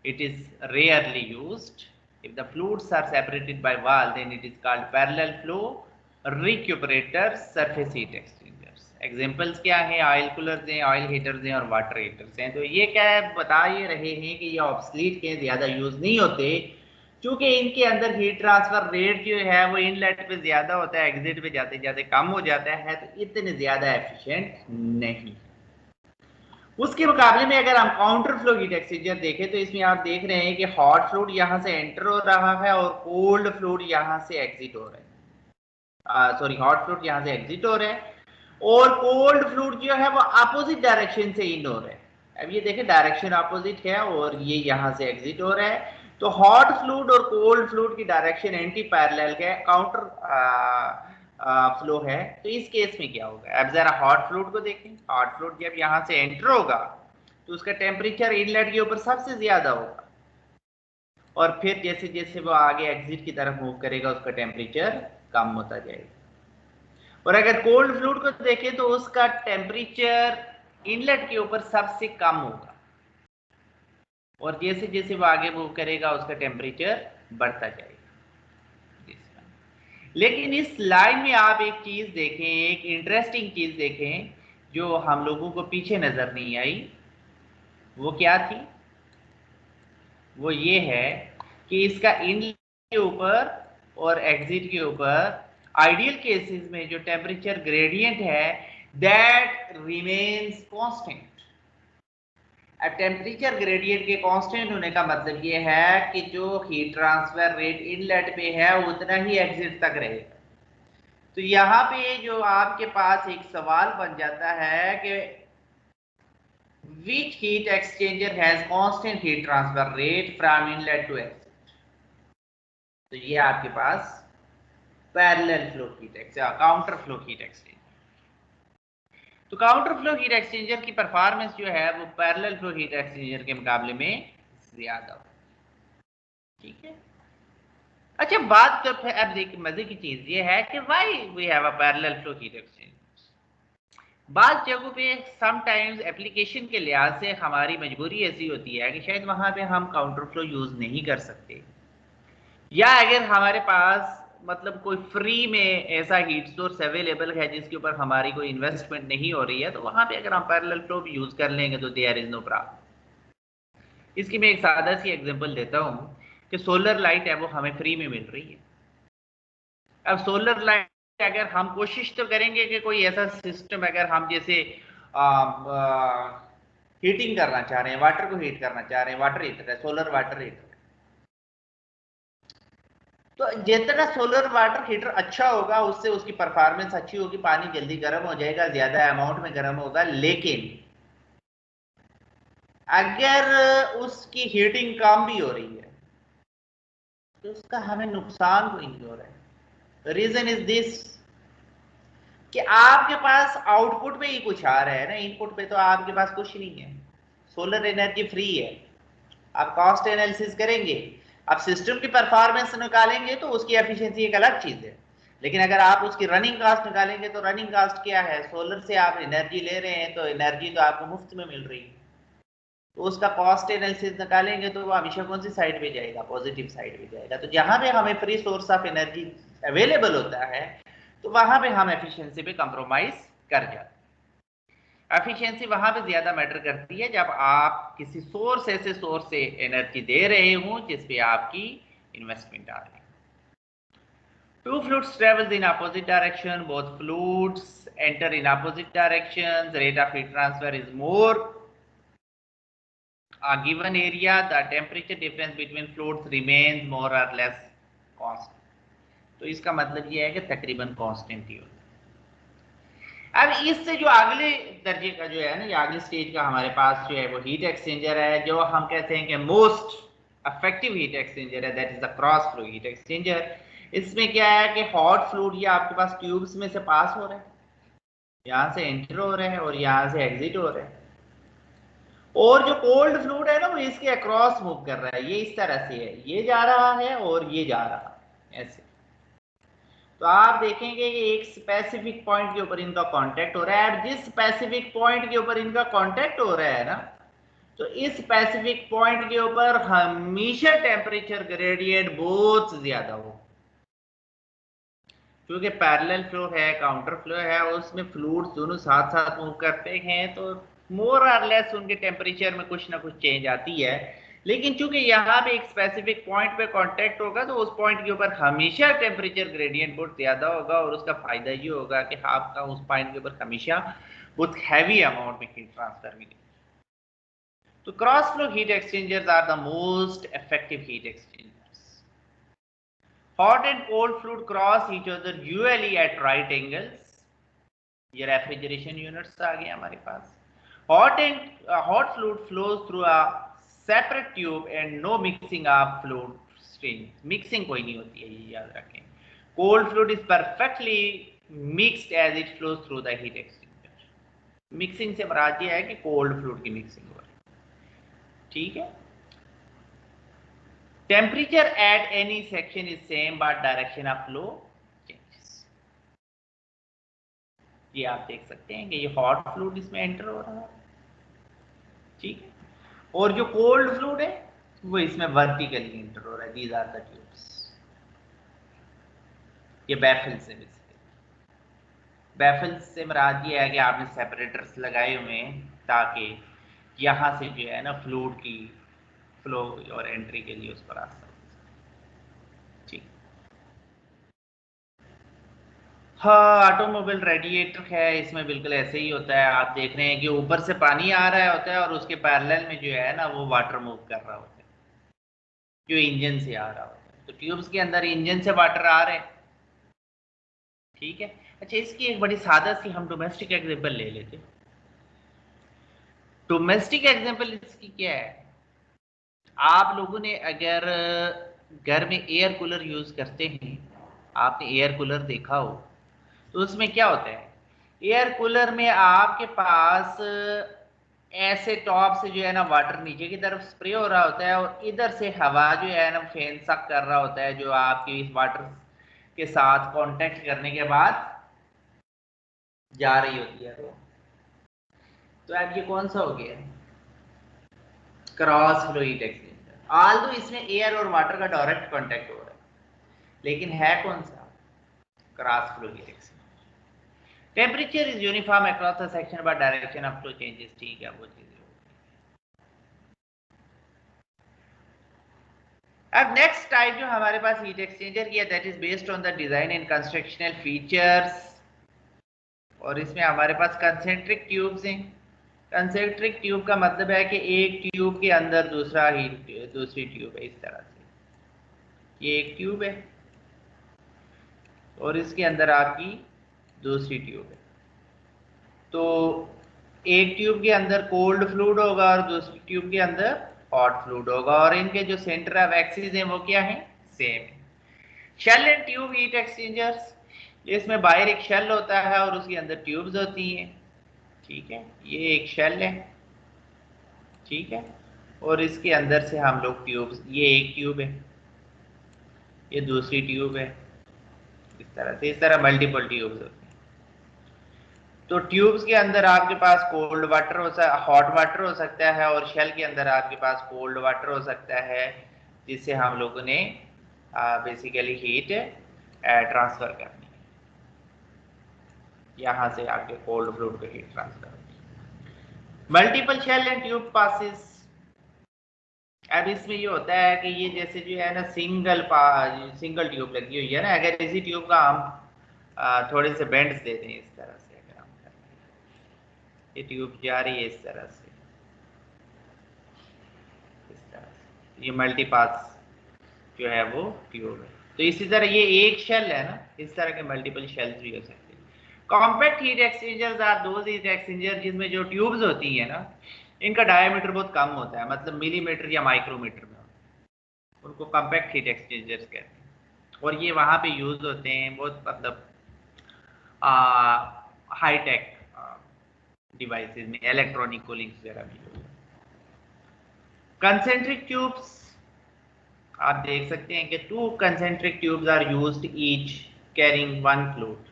It is rarely used. If the fluids are separated by wall, then it is called parallel flow recuperators, surface heat exchangers. Examples क्या है? Oil coolers हैं, oil heaters हैं और water heaters हैं। तो ये क्या है, बता ये रहे हैं कि ये ऑब्सलीट के ज्यादा यूज नहीं होते क्योंकि इनके अंदर हीट ट्रांसफर रेट जो है वो इनलेट पे ज्यादा होता है, एग्जिट पे जाते जाते कम हो जाता है, तो इतने ज्यादा एफिशिएंट नहीं। उसके मुकाबले में अगर हम काउंटर फ्लो हीट एक्सचेंजर देखें तो इसमें आप देख रहे हैं कि हॉट फ्लूइड यहां से एंटर हो रहा है और कोल्ड फ्लूइड यहां से एग्जिट हो रहा है। सॉरी, हॉट फ्लूइड यहां से एग्जिट हो रहा है और कोल्ड फ्लूइड जो है वो अपोजिट डायरेक्शन से इन हो रहा है। अब ये देखें डायरेक्शन अपोजिट है और ये यहां से एग्जिट हो रहा है। तो हॉट फ्लूइड और कोल्ड फ्लूइड की डायरेक्शन एंटी पैरेलल है, काउंटर फ्लो है। तो इस केस में क्या होगा, अब जरा हॉट फ्लूइड को देखें। हॉट फ्लूइड जब यहां से एंटर होगा तो उसका टेम्परेचर इनलेट के ऊपर सबसे ज्यादा होगा, और फिर जैसे जैसे वो आगे एग्जिट की तरफ मूव करेगा उसका टेम्परेचर कम होता जाएगा। और अगर कोल्ड फ्लूइड को देखें तो उसका टेम्परेचर इनलेट के ऊपर सबसे कम होगा, और जैसे जैसे वो आगे मूव करेगा उसका टेम्परेचर बढ़ता जाएगा। लेकिन इस लाइन में आप एक चीज देखें, एक इंटरेस्टिंग चीज देखें जो हम लोगों को पीछे नजर नहीं आई। वो क्या थी? वो ये है कि इसका इनलेट के ऊपर और एग्जिट के ऊपर आइडियल केसेस में जो टेम्परेचर ग्रेडियंट है दैट रिमेन्स कांस्टेंट। अब टेम्परेचर ग्रेडियंट के कांस्टेंट होने का मतलब ये है कि जो हीट ट्रांसफर रेट इनलेट पे है उतना ही एग्जिट तक रहेगा। तो यहाँ पे जो आपके पास एक सवाल बन जाता है कि which heat exchanger has constant heat transfer rate from inlet to exit? तो ये आपके पास parallel flow heat exchanger, counter flow heat exchanger. तो काउंटर फ्लो हीट एक्सचेंजर की परफॉर्मेंस जो है वो पैरेलल फ्लो हीट एक्सचेंजर के मुकाबले में ज्यादा हो। ठीक है। अच्छा, बात तो फिर अब देखिए मजे की चीज ये है कि why we have a parallel flow heat exchanger. बाद जगहों पे समटाइम्स एप्लीकेशन के लिहाज से हमारी मजबूरी ऐसी होती है कि शायद वहां पे हम काउंटर फ्लो यूज नहीं कर सकते, या अगर हमारे पास मतलब कोई फ्री में ऐसा हीट सोर्स अवेलेबल है जिसके ऊपर हमारी कोई इन्वेस्टमेंट नहीं हो रही है, तो वहां पे अगर हम पैरेलल फ्लो भी यूज कर लेंगे तो देयर इज नो प्रॉब्लम। इसकी मैं एक सादा सी एग्जांपल देता हूं कि सोलर लाइट है वो हमें फ्री में मिल रही है। अब सोलर लाइट अगर हम कोशिश तो करेंगे कि कोई ऐसा सिस्टम, अगर हम जैसे हीटिंग करना चाह रहे हैं, वाटर को हीट करना चाह रहे हैं, वाटर हीटर है, सोलर वाटर हीटर, तो जितना सोलर वाटर हीटर अच्छा होगा उससे उसकी परफॉर्मेंस अच्छी होगी, पानी जल्दी गर्म हो जाएगा, ज्यादा अमाउंट में गर्म होगा। लेकिन अगर उसकी हीटिंग कम भी हो रही है तो उसका हमें नुकसान कोई नहीं हो रहा है। रीजन इज दिस कि आपके पास आउटपुट पे ही कुछ आ रहा है ना, इनपुट पे तो आपके पास कुछ नहीं है। सोलर एनर्जी फ्री है। आप कॉस्ट एनालिसिस करेंगे, आप सिस्टम की परफॉर्मेंस निकालेंगे तो उसकी एफिशिएंसी एक अलग चीज है। लेकिन अगर आप उसकी रनिंग कास्ट निकालेंगे तो रनिंग कास्ट क्या है, सोलर से आप एनर्जी ले रहे हैं तो एनर्जी तो आपको मुफ्त में मिल रही है। तो उसका कॉस्ट एनालिसिस निकालेंगे तो वो हमेशा कौन सी साइड पे जाएगा, पॉजिटिव साइड पे जाएगा। तो जहां पे हमें free source of energy available होता है तो वहां पे हम एफिशिएंसी पे कंप्रोमाइज कर जाते हैं। एफिशिएंसी वहां पे ज्यादा मैटर करती है जब आप किसी सोर्स ऐसे सोर्स से एनर्जी दे रहे हो जिसपे आपकी इन्वेस्टमेंट आ रही है। Two fluids travels in opposite direction. Both fluids enter in opposite directions. Rate of heat transfer is more. A given area, the temperature difference between fluids remains more or less constant. तो इसका मतलब ये है कि तकरीबन constant ही होता है। अब इससे जो अगले दर्जे का जो है ना, या अगले स्टेज का हमारे पास जो है वो हीट एक्सचेंजर है, जो हम कहते हैं कि मोस्ट इफेक्टिव हीट एक्सचेंजर है, that is the cross flow heat exchanger. इसमें क्या है कि हॉट फ्लूइड ये आपके पास ट्यूब्स में से पास हो रहा है, यहां से एंटर हो रहे हैं और यहां से एग्जिट हो रहे हैं। और जो कोल्ड फ्लूइड है ना वो इसके अक्रॉस मूव कर रहा है, ये इस तरह से है, ये जा रहा है और ये जा रहा है ऐसे। तो आप देखेंगे कि एक स्पेसिफिक पॉइंट के ऊपर इनका कांटेक्ट हो रहा है। जिस स्पेसिफिक पॉइंट के ऊपर इनका कांटेक्ट हो रहा है ना, तो इस स्पेसिफिक पॉइंट के ऊपर हमेशा टेम्परेचर ग्रेडियंट बहुत ज्यादा हो, क्योंकि पैरेलल फ्लो है, काउंटर फ्लो है, उसमें फ्लूइड्स दोनों साथ साथ मूव करते हैं, तो मोर और लेस उनके टेम्परेचर में कुछ ना कुछ चेंज आती है। लेकिन चूंकि यहाँ पे एक स्पेसिफिक पॉइंट पे कांटेक्ट होगा तो उस पॉइंट के ऊपर हमेशा टेम्परेचर ग्रेडियंट बहुत ज्यादा होगा, और उसका फायदा ये होगा कि आपका उस पॉइंट के ऊपर हमेशा बहुत हैवी अमाउंट में हीट ट्रांसफर मिलेगा। तो cross flow heat exchangers are the most effective heat exchangers. Hot and cold fluid cross each other usually at right angles. ये रेफ्रिजरेशन यूनिट्स आ गए हमारे पास। Hot fluid flows through a separate tube and no mixing of fluid stream, mixing कोई नहीं होती है, ये याद रखें। Cold fluid is perfectly mixed as it flows through the heat exchanger. Mixing से मुराद ये है कि कोल्ड फ्लूइड की मिक्सिंग हो रही है, ठीक है। Temperature at any section is same but direction of flow changes. ये आप देख सकते हैं कि ये हॉट फ्लूइड इसमें एंटर हो रहा है, ठीक है, और जो कोल्ड फ्लूइड है वो इसमें वर्टिकली एंटर हो रहा है। These are the tubes. ये बैफल से, बैफल से मुराद ये है कि आपने सेपरेटर्स लगाए हुए हैं ताकि यहां से जो है ना फ्लूइड की फ्लो और एंट्री के लिए उसका रास्ता, ठीक। हाँ, ऑटोमोबाइल रेडिएटर है, इसमें बिल्कुल ऐसे ही होता है। आप देख रहे हैं कि ऊपर से पानी आ रहा होता है और उसके पैरेलल में जो है ना वो वाटर मूव कर रहा होता है जो इंजन से आ रहा होता है। तो ट्यूब्स के अंदर इंजन से वाटर आ रहे हैं, ठीक है। अच्छा, इसकी एक बड़ी सादा सी हम डोमेस्टिक एग्जांपल ले लेते हैं। डोमेस्टिक एग्जांपल इसकी क्या है? आप लोगों ने अगर घर में एयर कूलर यूज करते हैं, आपने एयर कूलर देखा हो, तो उसमें क्या होता है, एयर कूलर में आपके पास ऐसे टॉप से जो है ना वाटर नीचे की तरफ स्प्रे हो रहा होता है और इधर से हवा जो है ना फैन सक कर रहा होता है, जो आपकी इस वाटर के साथ कांटेक्ट करने के बाद जा रही होती है। तो अब ये कौन सा हो गया? Cross flow heat exchanger. आल दो इसमें एयर और वाटर का डायरेक्ट कांटेक्ट हो रहा है, लेकिन है कौन सा? Cross flow heat exchanger. Temperature is uniform across the section but direction of flow changes, ठीक है, वो चीज। अब नेक्स्ट टाइप जो हमारे पास हीट एक्सचेंजर की है, that is based on the design and constructional features. और इसमें हमारे पास कंसेंट्रिक ट्यूब्स हैं। कंसेंट्रिक ट्यूब का मतलब है कि एक ट्यूब के अंदर दूसरी ट्यूब है, इस तरह से। ये एक ट्यूब है और इसके अंदर आपकी दूसरी ट्यूब है। तो एक ट्यूब के अंदर कोल्ड फ्लूइड होगा और दूसरी ट्यूब के अंदर हॉट फ्लूइड होगा, और इनके जो सेंटर ऑफ एक्सिस हैं वो क्या है? सेम है। Shell and tube heat exchangers, इसमें बाहर एक शेल होता है और उसके अंदर ट्यूब्स होती हैं, ठीक है। ये एक शेल है, ठीक है, और इसके अंदर से हम लोग ट्यूब्स, ये एक ट्यूब है, ये दूसरी ट्यूब है, इस तरह मल्टीपल ट्यूब्स होती हैं। तो ट्यूब्स के अंदर आपके पास कोल्ड वाटर हॉट वाटर हो सकता है, और शेल के अंदर आपके पास कोल्ड वाटर हो सकता है, जिससे हम लोगों ने बेसिकली हीट ट्रांसफर करनी है, यहाँ से आगे कोल्ड फ्लूइड पे heat transfer. Multiple shell and tube passes. अब इसमें ये होता है कि ये जैसे जो है ना सिंगल ट्यूब लगी हुई है ना, अगर इसी ट्यूब का हम थोड़े से बेंड्स दे दें इस तरह से, अगर हम ये ट्यूब जा रही है इस तरह से, इस तरह से, ये मल्टीपास जो है वो ट्यूब है। तो इसी तरह ये एक शेल है ना, इस तरह के मल्टीपल शेल्स भी हो सकते हैं। Compact heat exchangers are those heat exchanger जिसमें जो ट्यूब्स होती है ना, इनका डायमीटर बहुत कम होता है, मतलब मिलीमीटर या माइक्रोमीटर में होता है। उनको कॉम्पैक्ट हीट एक्सचेंजर्स कहते हैं, और ये वहां पे यूज होते हैं बहुत, मतलब हाईटेक डिवाइसेस में, इलेक्ट्रॉनिक कूलिंग वगैरह भी यूज। कंसेंट्रिक ट्यूब्स, आप देख सकते हैं कि two concentric tubes are used each carrying one fluid.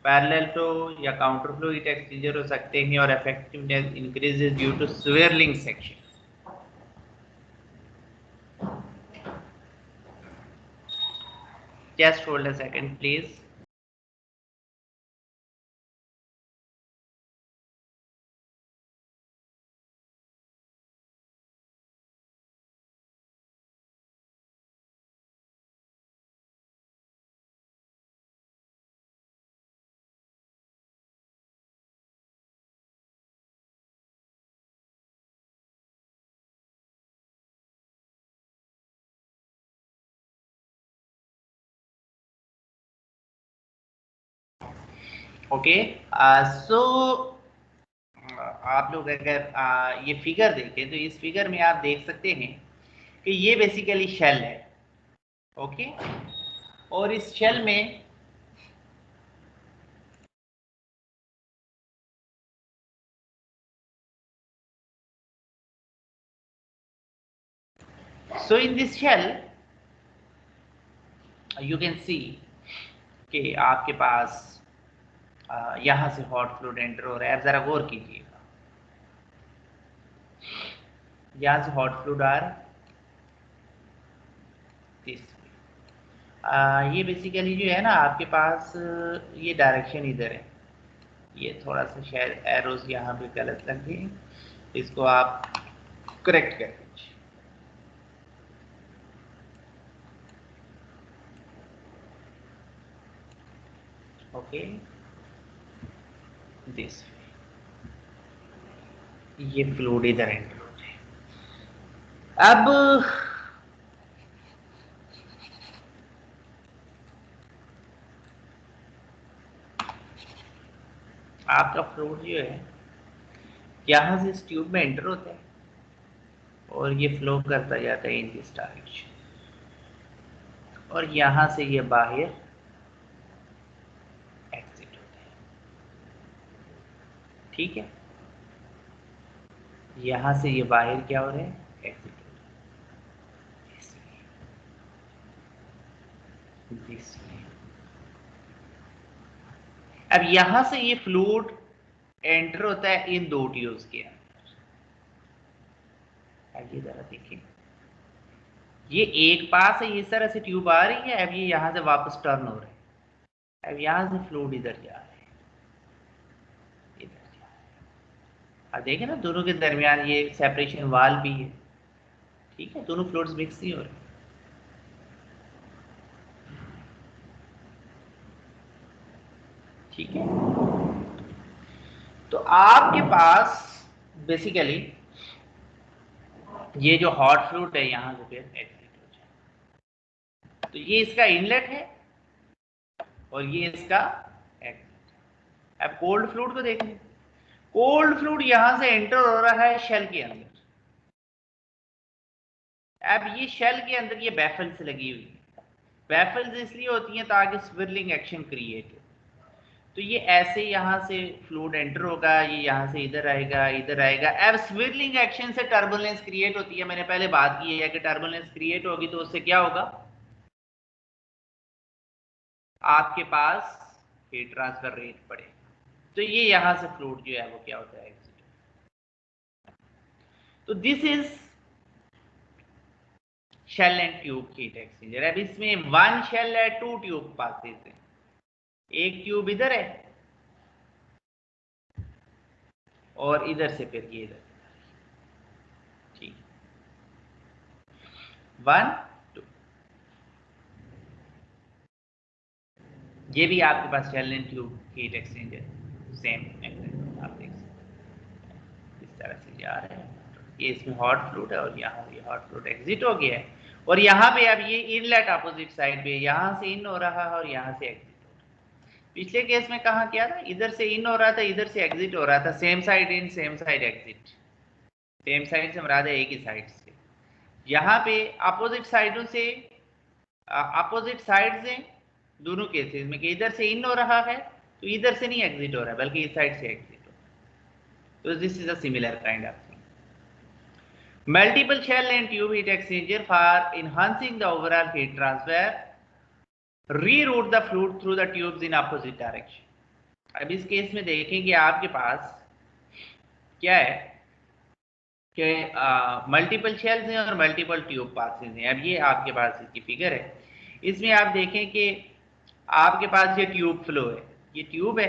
Parallel flow या काउंटर फ्लो हीट एक्सचेंजर हो सकते हैं, और effectiveness increases due to swirling section. Just hold a second please. Okay. So आप लोग अगर ये फिगर देखें तो इस फिगर में आप देख सकते हैं कि ये बेसिकली शेल है। ओके, और इस शेल में so in this shell you can see कि आपके पास यहां से हॉट फ्लूइड एंटर हो रहा है। अब जरा गौर कीजिएगा, यहां से हॉट फ्लूइड आ रहा है ये बेसिकली जो है ना आपके पास ये डायरेक्शन इधर है। ये थोड़ा सा शायद एरोज यहाँ पे गलत लग गए, इसको आप करेक्ट कर दीजिए। ओके, दिस ये फ्लूइड इधर एंटर हो जाए। अब आपका फ्लूइड जो है यहां से इस ट्यूब में एंटर होता है और ये फ्लो करता जाता है इन दिस डायरेक्शन, और यहां से ये बाहर एग्जिट होता है। ठीक है, यहां से ये बाहर क्या हो रहा है, एग्जिट हो रहा है दिस वे। अब यहां से ये फ्लूइड एंटर होता है इन दो ट्यूब्स के अंदर। आइए जरा देखिए, ये एक पास है, इस तरह से ट्यूब आ रही है, अब ये यहां से वापस टर्न हो रहा है। अब यहां से फ्लूइड इधर जा रहा है, इधर जा रहा है। अब देखें ना दोनों के दरमियान ये सेपरेशन वाल भी है। ठीक है, दोनों फ्लूइड्स मिक्स नहीं हो रहे। ठीक है, तो आपके पास बेसिकली ये जो हॉट फ्लूइड है यहां से फिर एग्जिट हो जाए, तो ये इसका इनलेट है और ये इसका एग्जिट। अब कोल्ड फ्लूइड को देखें, कोल्ड फ्लूइड यहां से एंटर हो रहा है शेल के अंदर। अब ये शेल के अंदर ये बैफल्स लगी हुई है। बैफल्स इसलिए होती हैं ताकि स्विरलिंग एक्शन क्रिएट हो। तो ये ऐसे यहां से फ्लूइड एंटर होगा, ये यहां से इधर आएगा, इधर आएगा। अब स्विरलिंग एक्शन से टर्बुलेंस क्रिएट होती है। मैंने पहले बात की है कि टर्बुलेंस क्रिएट होगी तो उससे क्या होगा, आपके पास हीट ट्रांसफर रेट बढ़ेगा। तो ये यहां से फ्लूइड जो है वो क्या होता है, तो this is shell and tube heat exchanger. अब इसमें वन शेल है, टू ट्यूब पासेस है। एक ट्यूब इधर है और इधर से फिर ये इधर। ठीक, वन टू, ये भी आपके पास shell and tube heat exchanger same आप देख सकते हैं। इस तरह से जा रहे हैं, ये इसमें हॉट फ्लूइड है और यहाँ ये हॉट फ्लूइड एग्जिट हो गया है, और यहाँ पे अब ये इनलेट अपोजिट साइड पे, यहाँ से इन हो रहा है और यहाँ से एग्जिट हो रहा है। पिछले केस में कहा क्या था, इधर से इन हो रहा था, इधर से एग्जिट हो रहा था। सेम साइड इन, same side exit. Same side से मुराद है एक ही साइड से। यहाँ पे अपोजिट साइडों से, अपोजिट साइड से दोनों केसेस में कि इधर से इन हो रहा है तो इधर से नहीं एग्जिट हो रहा है बल्कि इस साइड से एग्जिट हो रहा है। तो this is a similar kind of thing. Multiple shell and tube heat exchanger for enhancing the overall heat transfer reroute the fluid through the tubes in opposite direction। अब इस केस में देखें कि आपके पास क्या है कि मल्टीपल शेल्स हैं और मल्टीपल ट्यूब पासेस हैं। अब ये आपके पास इसकी फिगर है, इसमें आप देखें कि आपके पास ये ट्यूब फ्लो है, ये ट्यूब है,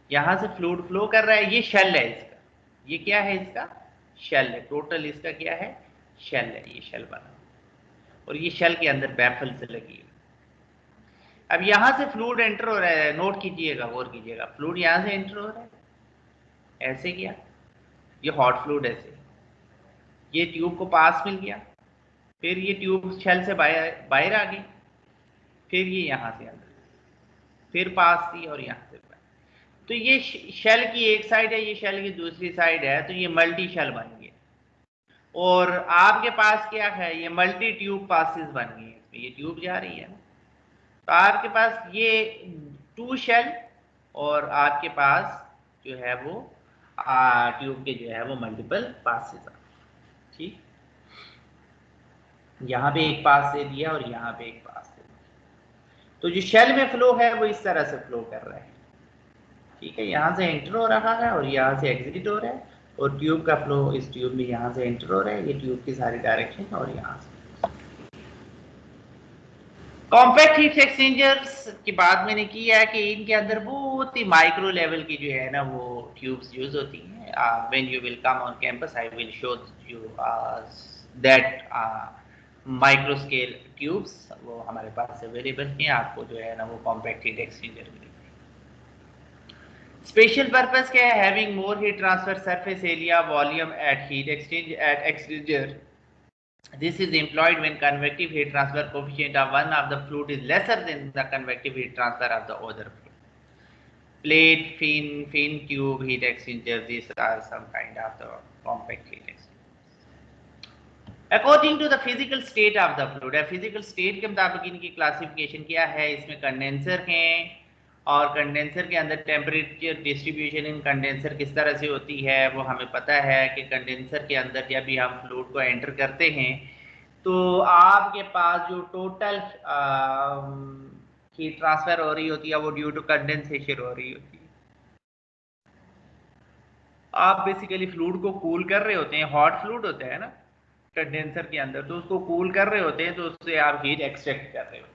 यहां से फ्लूइड फ्लो कर रहा है, ये शेल है इसका। ये क्या है, इसका शेल है। टोटल इसका क्या है, शेल है। ये शेल बना और ये शेल के अंदर बैफल से लगी है। अब यहां से फ्लूइड एंटर हो रहा है, नोट कीजिएगा, गौर कीजिएगा, फ्लूइड यहां से एंटर हो रहा है, ऐसे किया, ये हॉट फ्लूइड ऐसे, ये ट्यूब को पास मिल गया, फिर ये ट्यूब शेल से बाहर आ गई, फिर ये यहां से अंदर, फिर पास थी और यहां से बाहर। तो ये शेल की एक साइड है, ये शेल की दूसरी साइड है, तो ये मल्टी शेल बन गई। और आपके पास क्या है, ये मल्टी ट्यूब पासिस बन गई है, ये ट्यूब जा रही है ना, तो आपके पास ये 2 शेल और आपके पास जो है वो ट्यूब के जो है वो मल्टीपल पासिस। ठीक, यहाँ पे एक पास दे दिया और यहाँ पे एक पास दे दिया, तो जो शेल में फ्लो है वो इस तरह से फ्लो कर रहा है। ठीक है, यहाँ से एंटर हो रहा है और यहाँ से एग्जिट हो रहा है, और ट्यूब का फ्लो इस ट्यूब में यहाँ से एंटर हो रहा है, ये ट्यूब की सारी डायरेक्शन, और यहाँ से कॉम्पैक्ट हीट एक्सचेंजर्स की बात मैंने की है कि इनके अंदर बहुत ही माइक्रो लेवल की जो है ना वो ट्यूब्स यूज होती हैं। When you will come on campus I will show you that micro scale tubes, वो हमारे पास अवेलेबल हैं, आपको जो है ना वो कॉम्पैक्ट हीट एक्सचेंजर मिलेगी। स्पेशल पर्पस क्या है, having more heat transfer surface area volume at heat exchanger. This is employed when convective heat transfer coefficient of one of the fluid is lesser than the convective heat transfer of the other fluid. Plate, fin tube heat exchangers, these are some kind of the compact heat exchangers. According to the physical state of the fluid, physical state के मुताबिक इनकी classification क्या है, इसमें condenser हैं और condenser के अंदर टेम्परेचर डिस्ट्रीब्यूशन इन कंडेंसर किस तरह से होती है वो हमें पता है कि कंडेंसर के अंदर जब भी हम फ्लूइड को एंटर करते हैं तो आपके पास जो टोटल हीट ट्रांसफर हो रही होती है वो ड्यू टू कंडेंसेशन हो रही होती है। आप बेसिकली फ्लूइड को कूल कर रहे होते हैं, हॉट फ्लूइड होता है ना कंडेंसर के अंदर, तो उसको कूल कर रहे होते हैं, तो उससे आप हीट एक्सट्रैक्ट कर रहे होते हैं।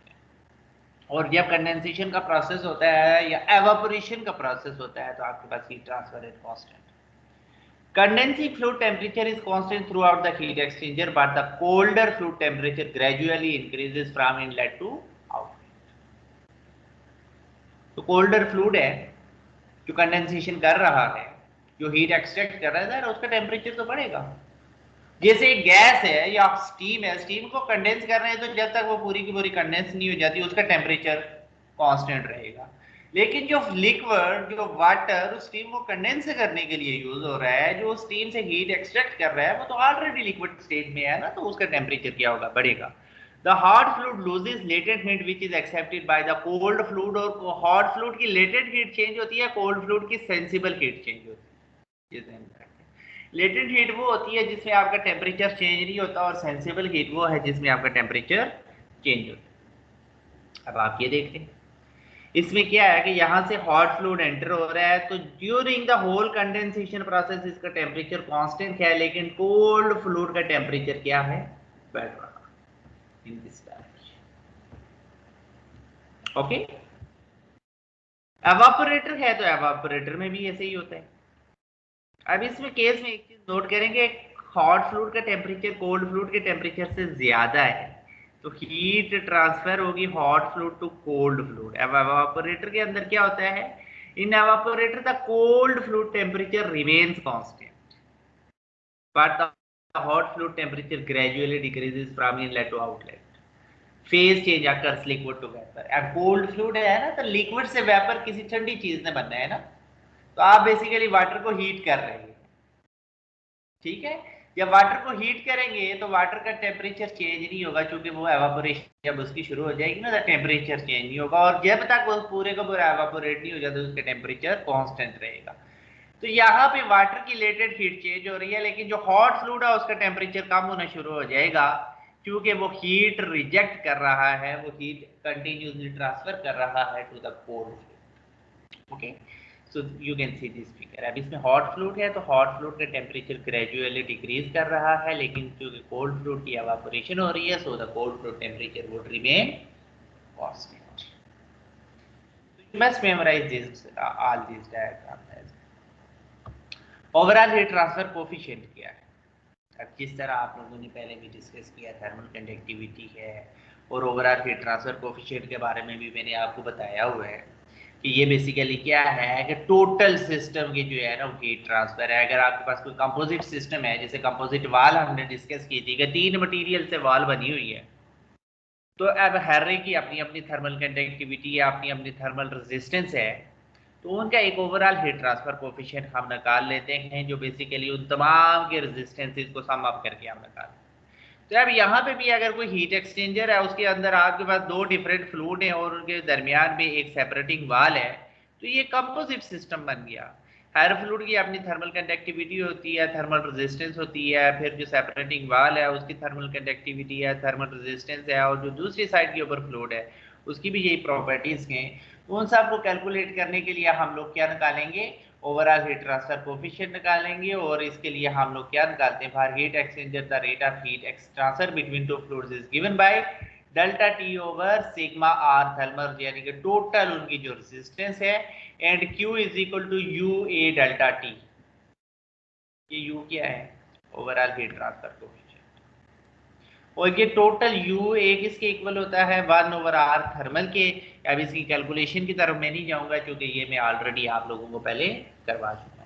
और जब कंडेंसेशन का प्रोसेस होता है या एवापोरेशन का प्रोसेस होता है तो आपके पास heat transfer is constant. Condensing fluid temperature is constant throughout the heat exchanger, but the colder fluid temperature gradually increases from inlet to outlet. तो colder fluid है जो कंडेंसेशन कर रहा है, जो हीट एक्सट्रैक्ट कर रहा है, उसका टेम्परेचर तो बढ़ेगा। जैसे एक गैस है या स्टीम है, स्टीम को कंडेंस कर रहे हैं तो जब तक वो पूरी की पूरी कंडेंस नहीं हो जाती उसका टेम्परेचर कांस्टेंट रहेगा। लेकिन जो लिक्विड, जो वाटर उस स्टीम को कंडेंस करने के लिए यूज हो रहा है, जो स्टीम से हीट एक्सट्रैक्ट कर रहा है, वो तो ऑलरेडी लिक्विड स्टेट में है ना, तो उसका टेम्परेचर क्या होगा, बढ़ेगा। The hot fluid loses latent heat which is accepted by the cold fluid, और hot fluid की latent heat change होती है, cold fluid की sensible heat change होती है। लेटेंट हीट वो होती है जिसमें आपका टेम्परेचर चेंज नहीं होता, और सेंसिबल हीट वो है जिसमें आपका टेम्परेचर चेंज होता है। अब आप ये देखते हैं इसमें क्या है कि यहाँ से हॉट फ्लूइड एंटर हो रहा है, तो during the whole condensation process इसका टेम्परेचर कांस्टेंट है, लेकिन कोल्ड फ्लूइड का टेम्परेचर क्या है, बढ़ रहा है in this direction. Okay, evaporator है तो एवापोरेटर में भी ऐसे ही होता है। अब इसमें केस में एक चीज नोट करेंगे, हॉट फ्लूइड का टेम्परेचर कोल्ड फ्लूइड के टेम्परेचर से ज्यादा है, तो हीट ट्रांसफर होगी hot fluid to cold fluid. अब एवापोरेटर के अंदर क्या होता है, in evaporator the cold fluid temperature remains constant, but the hot fluid temperature gradually decreases from inlet to outlet. Phase change occurs liquid to vapour. अब cold fluid है ना, तो लिक्विड से वेपर किसी ठंडी चीज ने बनना है ना, तो आप बेसिकली वाटर को हीट कर रहे हैं। ठीक है, जब वाटर को हीट करेंगे तो वाटर का टेम्परेचर चेंज नहीं होगा, क्योंकि वो एवापोरेशन जब उसकी शुरू हो जाएगी ना तो टेम्परेचर चेंज नहीं होगा, और जब तक वो पूरे का पूरा एवापोरेट नहीं हो जाता उसका टेम्परेचर कांस्टेंट रहेगा। तो यहाँ पे वाटर की लेटेंट हीट चेंज हो रही है, लेकिन जो हॉट फ्लूइड है उसका टेम्परेचर कम होना शुरू हो जाएगा, क्योंकि वो हीट रिजेक्ट कर रहा है, वो हीट कंटिन्यूसली ट्रांसफर कर रहा है to the cold fluid. Okay, so you can see this figure। अब इसमें हॉट फ्लूइड है तो हॉट फ्लूइड का टेम्परेचर ग्रेजुअली डिक्रीज कर रहा है, लेकिन क्योंकि कोल्ड फ्लूइड की एवापोरेशन हो रही है, so the cold fluid temperature would remain constant. You must memorize this all these diagrams। Overall heat transfer coefficient क्या है, अब जिस तरह आप लोगों ने पहले भी डिस्कस किया थर्मल कंडक्टिविटी है, और ओवरऑल हीट ट्रांसफर कोफिशिएंट के बारे में भी मैंने आपको बताया हुआ है कि ये बेसिकली क्या है कि टोटल सिस्टम की जो है ना हीट ट्रांसफर है। अगर आपके पास कोई कंपोजिट सिस्टम है, जैसे कंपोजिट वॉल हमने डिस्कस की थी कि 3 मटेरियल से वॉल बनी हुई है, तो अब हर एक की अपनी अपनी थर्मल कंडक्टिविटी है, अपनी अपनी थर्मल रेजिस्टेंस है, तो उनका एक ओवरऑल हीट ट्रांसफर कोफिशिएंट हम निकाल लेते हैं, जो बेसिकली उन तमाम के रेजिस्टेंसेस को सम अप करके हम निकाल। तो अब यहाँ पे भी अगर कोई हीट एक्सचेंजर है, उसके अंदर आपके पास दो डिफरेंट फ्लूइड हैं और उनके दरमियान में एक सेपरेटिंग वाल है, तो ये कंपोजिट सिस्टम बन गया। हर फ्लूइड की अपनी थर्मल कंडक्टिविटी होती है, थर्मल रेजिस्टेंस होती है, फिर जो सेपरेटिंग वाल है उसकी थर्मल कंडक्टिविटी है, थर्मल रेजिस्टेंस है, और जो दूसरी साइड के ऊपर फ्लूइड है उसकी भी यही प्रॉपर्टीज हैं। उन सब को कैलकुलेट करने के लिए हम लोग क्या निकालेंगे, ओवरऑल हीट ट्रांसफर कोफिशिएंट निकालेंगे। और इसके लिए हम लोग क्या निकालते हैं, for heat exchanger the rate of heat transfer between two fluids is given by delta T over sigma R thermal, यानी कि टोटल उनकी जो रेजिस्टेंस है, and Q is equal to U A delta T. ये U क्या है, overall heat transfer coefficient, और ये टोटल यू ए किसके इक्वल होता है, 1/r थर्मल के। अब इसकी कैलकुलेशन की तरफ मैं नहीं जाऊंगा क्योंकि ये मैं ऑलरेडी आप लोगों को पहले करवा चुका हूं।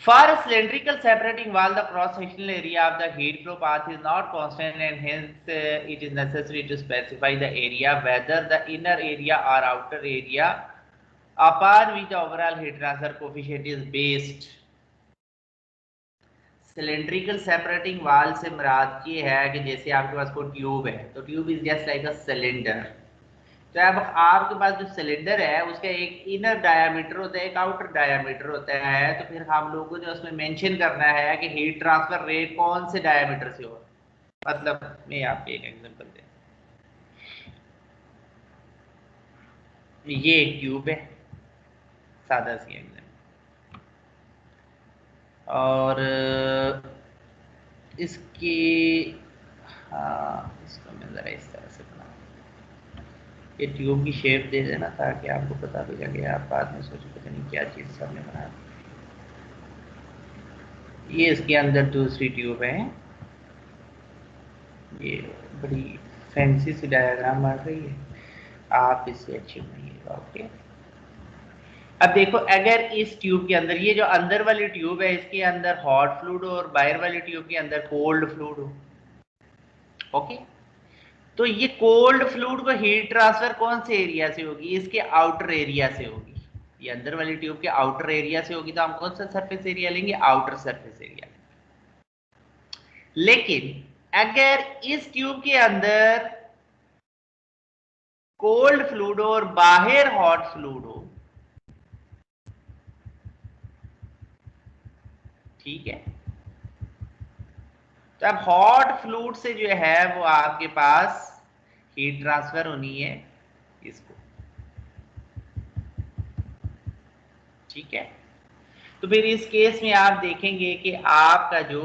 For a cylindrical separating wall, the cross-sectional area of the heat flow path is not constant, and hence it is necessary to specify the area, whether the inner area or outer area upon which the overall heat transfer coefficient is based. Cylindrical separating वाल से मुराद ये है कि जैसे आपके पास कोई tube है, तो tube is just like a cylinder. तो अब आपके पास जो सिलेंडर है उसका एक इनर डायामीटर होता है, एक आउटर डायामीटर होता है। तो फिर हम लोगों ने उसमें मेंशन करना है कि हीट ट्रांसफर रेट कौन से डायामीटर से हो। मतलब मैं आपको एक एग्जांपल दे, ये एक ट्यूब है, सादा सी एग्जांपल, और इसकी, हाँ इसको मैं ज़रा इस तरह से बना, ये ट्यूब की शेप दे देना ताकि आपको पता भी लगे, आप बाद में सोचो पता नहीं क्या चीज़ सबने बनाया। ये इसके अंदर दूसरी ट्यूब है, ये बड़ी फैंसी सी डायग्राम बन रही है, आप इससे अच्छी बनाइएगा। ओके, अब देखो, अगर इस ट्यूब के अंदर, ये जो अंदर वाली ट्यूब है इसके अंदर हॉट फ्लूइड हो और बाहर वाली ट्यूब के अंदर कोल्ड फ्लूइड हो, ओके, तो ये कोल्ड फ्लूइड को हीट ट्रांसफर कौन से एरिया से होगी, इसके आउटर एरिया से होगी। ये अंदर वाली ट्यूब के आउटर एरिया से होगी, तो हम कौन सा सरफेस एरिया लेंगे, आउटर सरफेस एरिया। लेकिन अगर इस ट्यूब के अंदर कोल्ड फ्लूइड और बाहर हॉट फ्लूइड हो, ठीक है, तो अब हॉट फ्लूइड से जो है वो आपके पास हीट ट्रांसफर होनी है इसको, ठीक है। तो फिर इस केस में आप देखेंगे कि आपका जो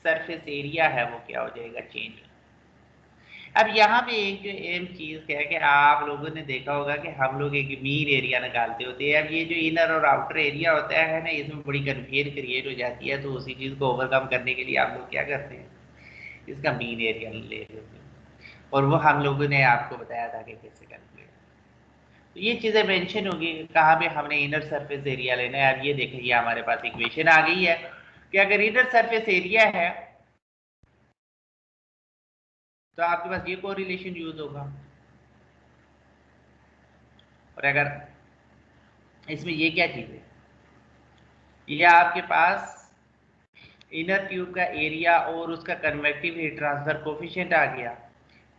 सरफेस एरिया है वो क्या हो जाएगा, चेंज। अब यहाँ पे एक जो अहम चीज है कि आप लोगों ने देखा होगा कि हम लोग एक मीन एरिया निकालते होते हैं। अब ये जो इनर और आउटर एरिया होता है ना, इसमें बड़ी कन्फ्यूजन क्रिएट हो जाती है। तो उसी चीज को ओवरकम करने के लिए आप लोग क्या करते हैं, इसका मीन एरिया ले लेते हैं, और वो हम लोगों ने आपको बताया था कि कैसे कैलकुलेट। तो ये चीजें मेंशन होगी कहाँ पे हमने इनर सरफेस एरिया लेना है। अब ये देखें, ये हमारे पास इक्वेशन आ गई है कि अगर इनर सरफेस एरिया है तो आपके पास ये कोरिलेशन यूज होगा, और अगर इसमें ये क्या चीज है, ये आपके पास इनर ट्यूब का एरिया और उसका कन्वेक्टिव हीट ट्रांसफर कोफिशिएंट आ गया,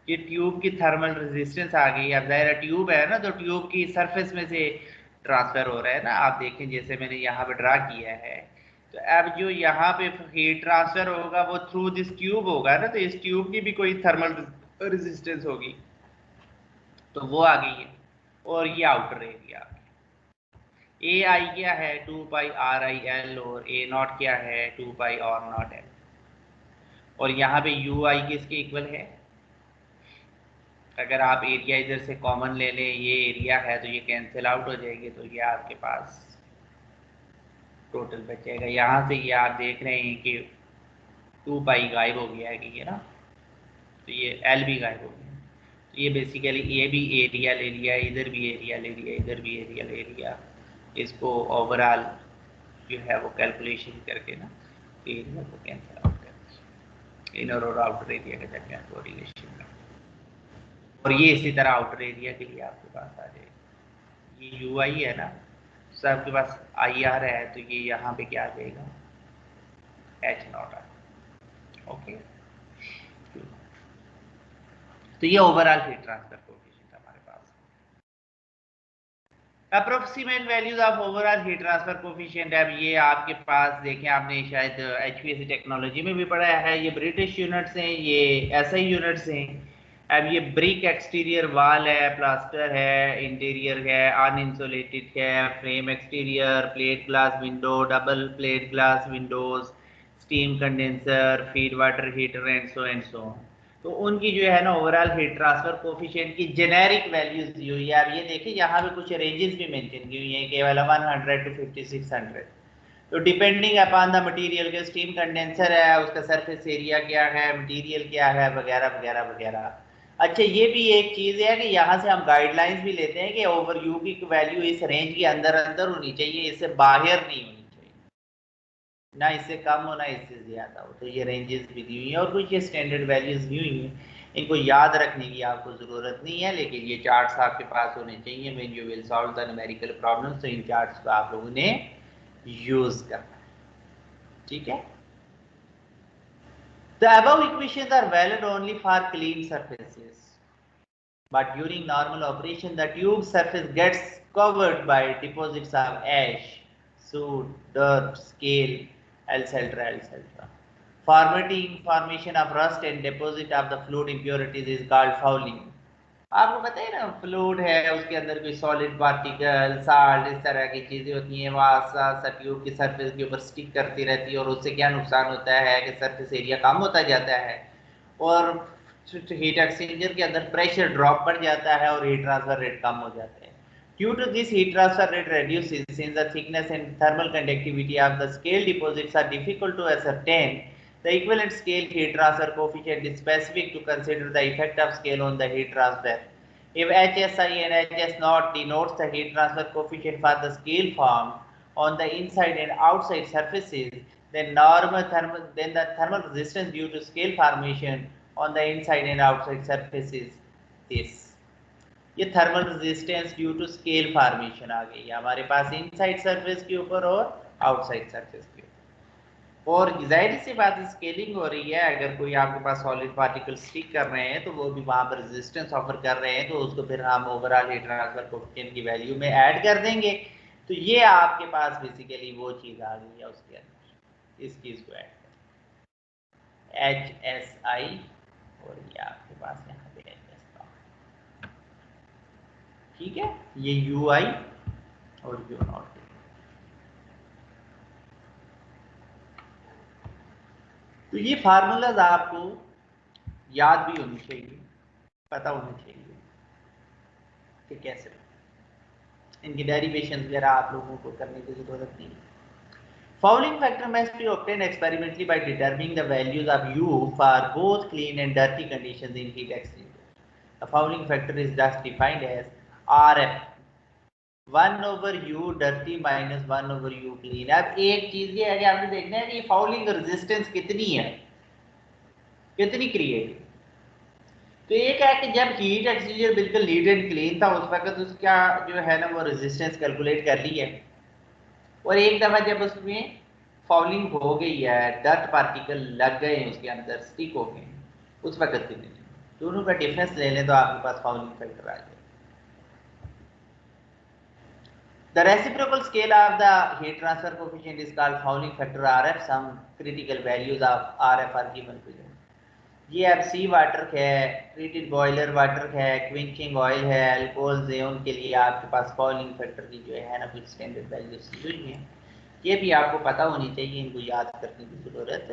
ये ट्यूब की थर्मल रेजिस्टेंस आ गई। अब दायरा ट्यूब है ना, तो ट्यूब की सरफेस में से ट्रांसफर हो रहा है ना, आप देखें जैसे मैंने यहाँ पे ड्रा किया है। तो अब जो यहाँ पे हीट ट्रांसफर होगा वो थ्रू दिस ट्यूब होगा ना, तो इस ट्यूब की भी कोई थर्मल रेजिस्टेंस होगी, तो वो आ गई है। और ये आउटर एरिया, ए आई क्या है, 2πr_l, और ए नॉट क्या है, 2πr_0l। और यहाँ पे यू आई किसके इक्वल है, अगर आप एरिया इधर से कॉमन ले लें, ये एरिया है तो ये कैंसिल आउट हो जाएगी, तो ये आपके पास टोटल बचेगा। यहाँ से ये आप देख रहे हैं कि 2π गायब हो गया है, कि ये ना, तो ये एल भी गायब हो गया। तो ये बेसिकली ये भी एरिया ले लिया, इधर भी एरिया ले लिया, इधर भी एरिया ले लिया, इसको ओवरऑल जो है वो कैलकुलेशन करके ना एरिया को कैंसिल आउट कर, इनर और आउटर एरिया के दरमियान कोरिलेशन में। और ये इसी तरह आउटर एरिया के लिए आपके पास आ जाएगा। ये यू आई है ना, तो आपके पास आई आर है, तो ये यहाँ पे क्या आ जाएगा, एच नॉट आ, ओके। तो ये ओवरऑल हीट ट्रांसफर कोएफिशिएंट हमारे पास। Approximate values of overall heat transfer coefficient, अब ये आपके पास देखें, आपने शायद एचपीएससी टेक्नोलॉजी में भी पढ़ा है, ये ब्रिटिश यूनिट्स हैं, ये एसआई यूनिट्स हैं। अब ये ब्रिक एक्सटीरियर वाल है, प्लास्टर है, इंटीरियर है, अनइंसुलेटेड है, frame exterior, plate glass window, double plate glass Windows, steam condenser, feed water heater and so तो उनकी जो है ना ओवरऑल हीट ट्रांसफर कोफिशिएंट की जेनेरिक वैल्यूज दी हुई है। अब ये देखिए यहाँ पे कुछ रेंजेस भी मेंशन की हुई है, केवल 100 to 5600। तो डिपेंडिंग अपॉन द मटेरियल के, स्टीम कंडेंसर है, उसका सरफेस एरिया क्या है, मटेरियल क्या है, वगैरह वगैरह वगैरह। अच्छा, ये भी एक चीज है कि यहाँ से हम गाइडलाइंस भी लेते हैं कि ओवर यू की वैल्यू इस रेंज के अंदर अंदर होनी चाहिए, इससे बाहर नहीं होनी चाहिए, ना इससे कम हो ना इससे ज्यादा हो। तो ये रेंजेस भी दी हुई है और कुछ ये स्टैंडर्ड वैल्यूज दी हुई हैं, इनको याद रखने की आपको जरूरत नहीं है, लेकिन ये चार्ट्स आपके पास होने चाहिए when you will solve the numerical problems. तो इन चार्ट्स को आप लोगों ने यूज करना है, ठीक है। The above equations are valid only for clean surfaces, but during normal operation the tube surface gets covered by deposits of ash, soot, dirt, scale, etc. Formation of rust and deposit of the fluid impurities is called fouling. आपको पता है ना, fluid है, उसके अंदर कोई solid particle, salt, इस तरह की चीजें होती हैं, वहाँ ट्यूब की सरफेस के ऊपर स्टिक करती रहती है, और उससे क्या नुकसान होता है कि सरफेस एरिया कम होता जाता है और हीट एक्सचेंजर के अंदर प्रेशर ड्रॉप बढ़ जाता है और हीट ट्रांसफर रेट कम हो जाता है। Due to this, heat transfer rate reduces since the thickness and thermal conductivity of the scale deposits are difficult to ascertain. The equivalent scale heat transfer coefficient is specific to consider the effect of scale on the heat transfer. If HSI and HS0 denotes the heat transfer coefficient for the scale formed on the inside and outside surfaces, then the thermal resistance due to scale formation on the inside and outside surfaces this. ये thermal resistance due to scale formation आ गई है हमारे पास inside surface के ऊपर और outside surface के ऊपर। और जाहिर सी बात स्केलिंग हो रही है, अगर कोई आपके पास सॉलिड पार्टिकल स्टिक कर रहे हैं तो वो भी वहां पर रेजिस्टेंस ऑफर कर रहे हैं, तो उसको फिर हम ओवरऑल हीट ट्रांसफर कोएफिशिएंट की वैल्यू में ऐड कर देंगे। तो ये आपके पास बेसिकली वो चीज आ गई है उसके अंदर, इस चीज को ऐड कर HSI और ये आपके पास यहाँ पे ठीक है, ये यू आई और यू नॉट। तो ये फार्मूलाज आपको याद भी होनी चाहिए, पता होना चाहिए कि कैसे इनकी डेरिवेशन वगैरह आप लोगों को करने की जरूरत नहीं है। Fouling factor must be obtained experimentally by determining the values of U for both clean and dirty conditions in heat exchanger. The fouling factor is thus defined as RF 1/U dirty minus 1/U clean। अब एक चीज ये है कि आपने देखना है कि फाउलिंग रेजिस्टेंस कितनी है, कितनी क्रिएट। तो एक है कि जब हीट एक्सचेंजर बिल्कुल नीट एंड क्लीन था उस वक्त उसका जो है ना वो रेजिस्टेंस कैलकुलेट कर ली है, और एक दफा जब उसमें फाउलिंग हो गई है, डर्ट पार्टिकल लग गए उसके अंदर, स्टिक हो गए, उस वक्त की नहीं, दोनों का डिफरेंस ले लें तो आपके पास फाउलिंग फैक्टर आ जाए। The reciprocal scale of the heat transfer coefficient is called fouling factor RF. Some critical values of RF are given to you. ये अब सी वाटर है, ट्रीटेड बॉयलर वाटर है, क्विंचिंग ऑयल है, अल्कोहल्स है, उनके लिए आपके पास फॉलिंग फैक्टर की जो है ना कुछ स्टैंडर्ड वैल्यूज दी हुई है, ये भी आपको पता होनी चाहिए, इनको याद करने की जरूरत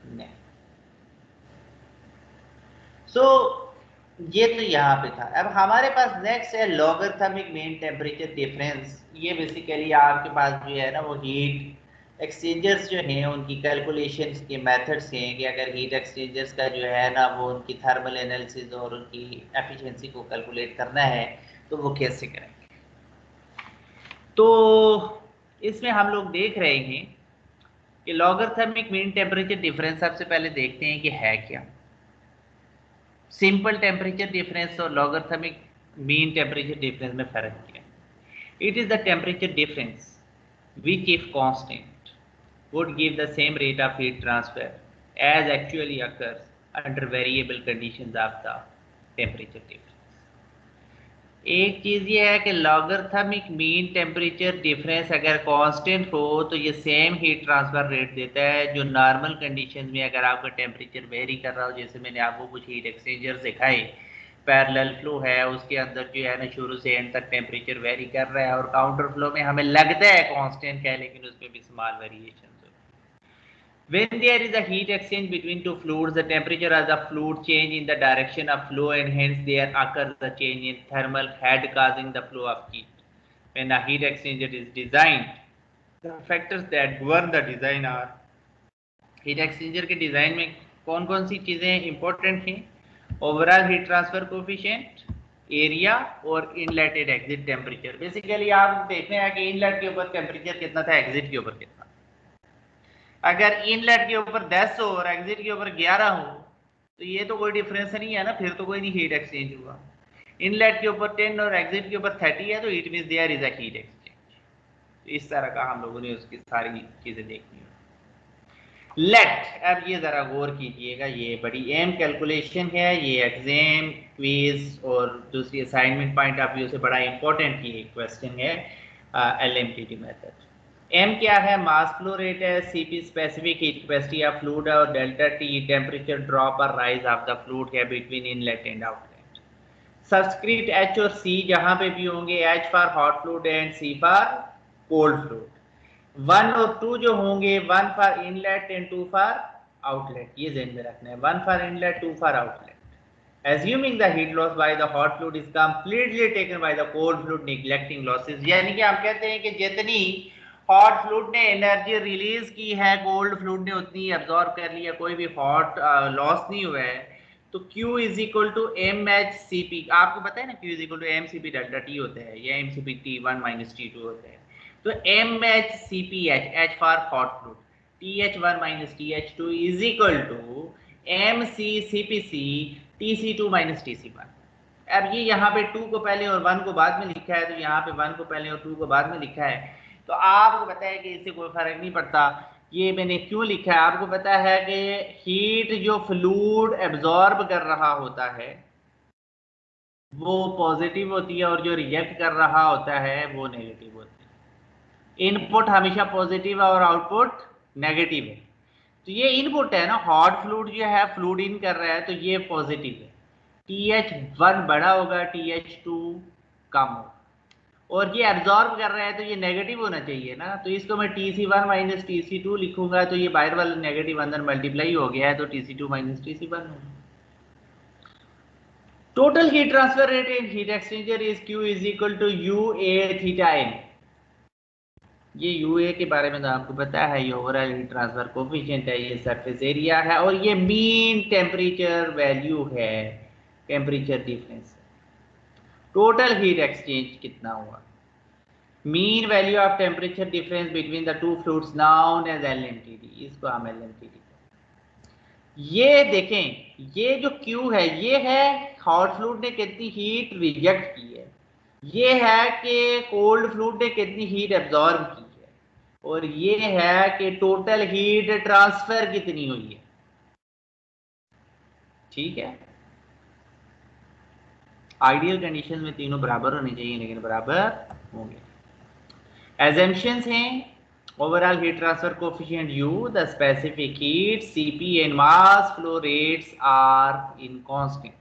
नहीं। सो ये तो यहाँ पे था। अब हमारे पास नेक्स्ट है लॉगरिथमिक मीन टेम्परेचर डिफरेंस। ये बेसिकली आपके पास जो है ना वो हीट एक्सचेंजर्स जो हैं उनकी कैलकुलेशंस के मेथड्स हैं कि अगर हीट एक्सचेंजर्स का जो है ना वो उनकी थर्मल एनालिसिस और उनकी एफिशिएंसी को कैलकुलेट करना है तो वो कैसे करेंगे। तो इसमें हम लोग देख रहे हैं कि लॉगरिथमिक मीन टेम्परेचर डिफरेंस सबसे पहले देखते हैं कि है क्या। सिंपल टेम्परेचर डिफरेंस और लॉगरिथमिक मीन टेम्परेचर डिफरेंस में फर्क क्या है। It is the temperature difference which, if constant, would give the same rate of heat transfer as actually occurs under variable conditions of the temperature difference. एक चीज ये है कि लॉगरिथमिक मीन टेम्परेचर डिफरेंस अगर कांस्टेंट हो तो ये same heat transfer rate देता है जो नॉर्मल कंडीशंस में अगर आपका टेम्परेचर वेरी कर रहा हो, जैसे मैंने आपको कुछ हीट एक्सचेंजर दिखाए, पैरेलल फ्लो है उसके अंदर जो है ना शुरू से एंड तक टेम्परेचर वेरी कर रहा है और काउंटर फ्लो में हमें लगता है कांस्टेंट है लेकिन उसमें भी small variation. When there is a heat exchange between two fluids, the temperature of the fluid change in the direction of flow and hence there occurs a change in thermal head causing the flow of heat. When a heat exchanger is designed, the factors that govern the design are heat exchanger के design में कौन कौन सी चीजें important हैं? Overall heat transfer coefficient, area और inlet and exit temperature. Basically आप देखते हैं कि इनलेट के ऊपर टेम्परेचर कितना था, एग्जिट के ऊपर कितना। अगर इनलेट के ऊपर 10 हो और एग्जिट के ऊपर 11 हो तो ये तो कोई डिफरेंस नहीं है ना, फिर तो कोई नहीं हीट एक्सचेंज हुआ। इनलेट के ऊपर 10 और एग्जिट के ऊपर 30 है तो it means there is a heat exchange. इस तरह का हम लोगों ने उसकी सारी चीजें देखनी है। लेट, अब ये जरा गौर कीजिएगा, ये बड़ी अहम कैलकुलेशन है, ये एग्जाम क्विज और दूसरी असाइनमेंट पॉइंट ऑफ व्यू से बड़ा इंपॉर्टेंट ये क्वेश्चन है। LMTD method. एम क्या है? मास फ्लो रेट है, CP specific heat capacity of fluid है और डेल्टा टी टेम्परेचर ड्रॉप और राइज ऑफ द फ्लूइड है between inlet and outlet. Subscript H और सी जहां पे भी होंगे, H for hot fluid and C for cold fluid. 1 और 2 जो होंगे, 1 for inlet and 2 for outlet, ये ध्यान में रखना है, 1 for inlet 2 for outlet. Assuming the heat loss by the hot fluid is completely taken by the cold fluid, neglecting losses, यानी कि आप कहते हैं कि जितनी हॉट फ्लूइड ने एनर्जी रिलीज की है कोल्ड फ्लूइड ने उतनी एब्जॉर्ब कर लिया, कोई भी हॉट लॉस नहीं हुआ है। तो Q is equal to M H C P, आपको पता है ना Q is equal to M C P delta T होता है या M C P T one minus T two होता है। तो M H C P H, H for hot fluid, T H one minus T H two is equal to M C C P C TC2 minus TC1। अब ये यहाँ पे 2 को पहले और 1 को बाद में लिखा है, तो यहाँ पे 1 को पहले और 2 को बाद में लिखा है, तो आपको पता है कि इससे कोई फर्क नहीं पड़ता। ये मैंने क्यों लिखा है, आपको पता है कि हीट जो फ्लूइड एब्जॉर्ब कर रहा होता है वो पॉजिटिव होती है और जो रिजेक्ट कर रहा होता है वो नेगेटिव होती है। इनपुट हमेशा पॉजिटिव और आउटपुट नेगेटिव है। तो ये इनपुट है ना, हॉट फ्लूइड जो है फ्लूइड इन कर रहा है तो ये पॉजिटिव है, TH1 बड़ा होगा, TH2 कम होगा, और ये एब्जॉर्ब कर रहा है तो ये नेगेटिव होना चाहिए ना, तो इसको मैं TC1 माइनस TC2 लिखूंगा तो ये बाहर वाला नेगेटिव अंदर मल्टीप्लाई हो गया है तो TC2 माइनस TC1 होगा। Total heat transfer rate in heat exchanger is Q is equal to UA theta n। ये UA के बारे में तो आपको पता है, ये ओवरऑल हीट ट्रांसफर कोफिशिएंट है, ये सरफेस एरिया है और ये मीन टेम्परेचर वैल्यू है, temperature difference. Total heat exchange कितना हुआ? Mean value of temperature difference between the two fluids known as LMTD, इसको हम LMTD। ये देखें, ये जो Q है ये है हॉट फ्लूइड ने कितनी हीट रिजेक्ट की है, ये है कि कोल्ड फ्लूइड ने कितनी हीट एब्जॉर्ब की है, और ये है कि टोटल हीट ट्रांसफर कितनी हुई है। ठीक है, आइडियल कंडीशन में तीनों बराबर होने चाहिए लेकिन बराबर होंगे। एजम्पशंस हैं, overall heat transfer coefficient U, the specific heat Cp and mass flow rates are in constant,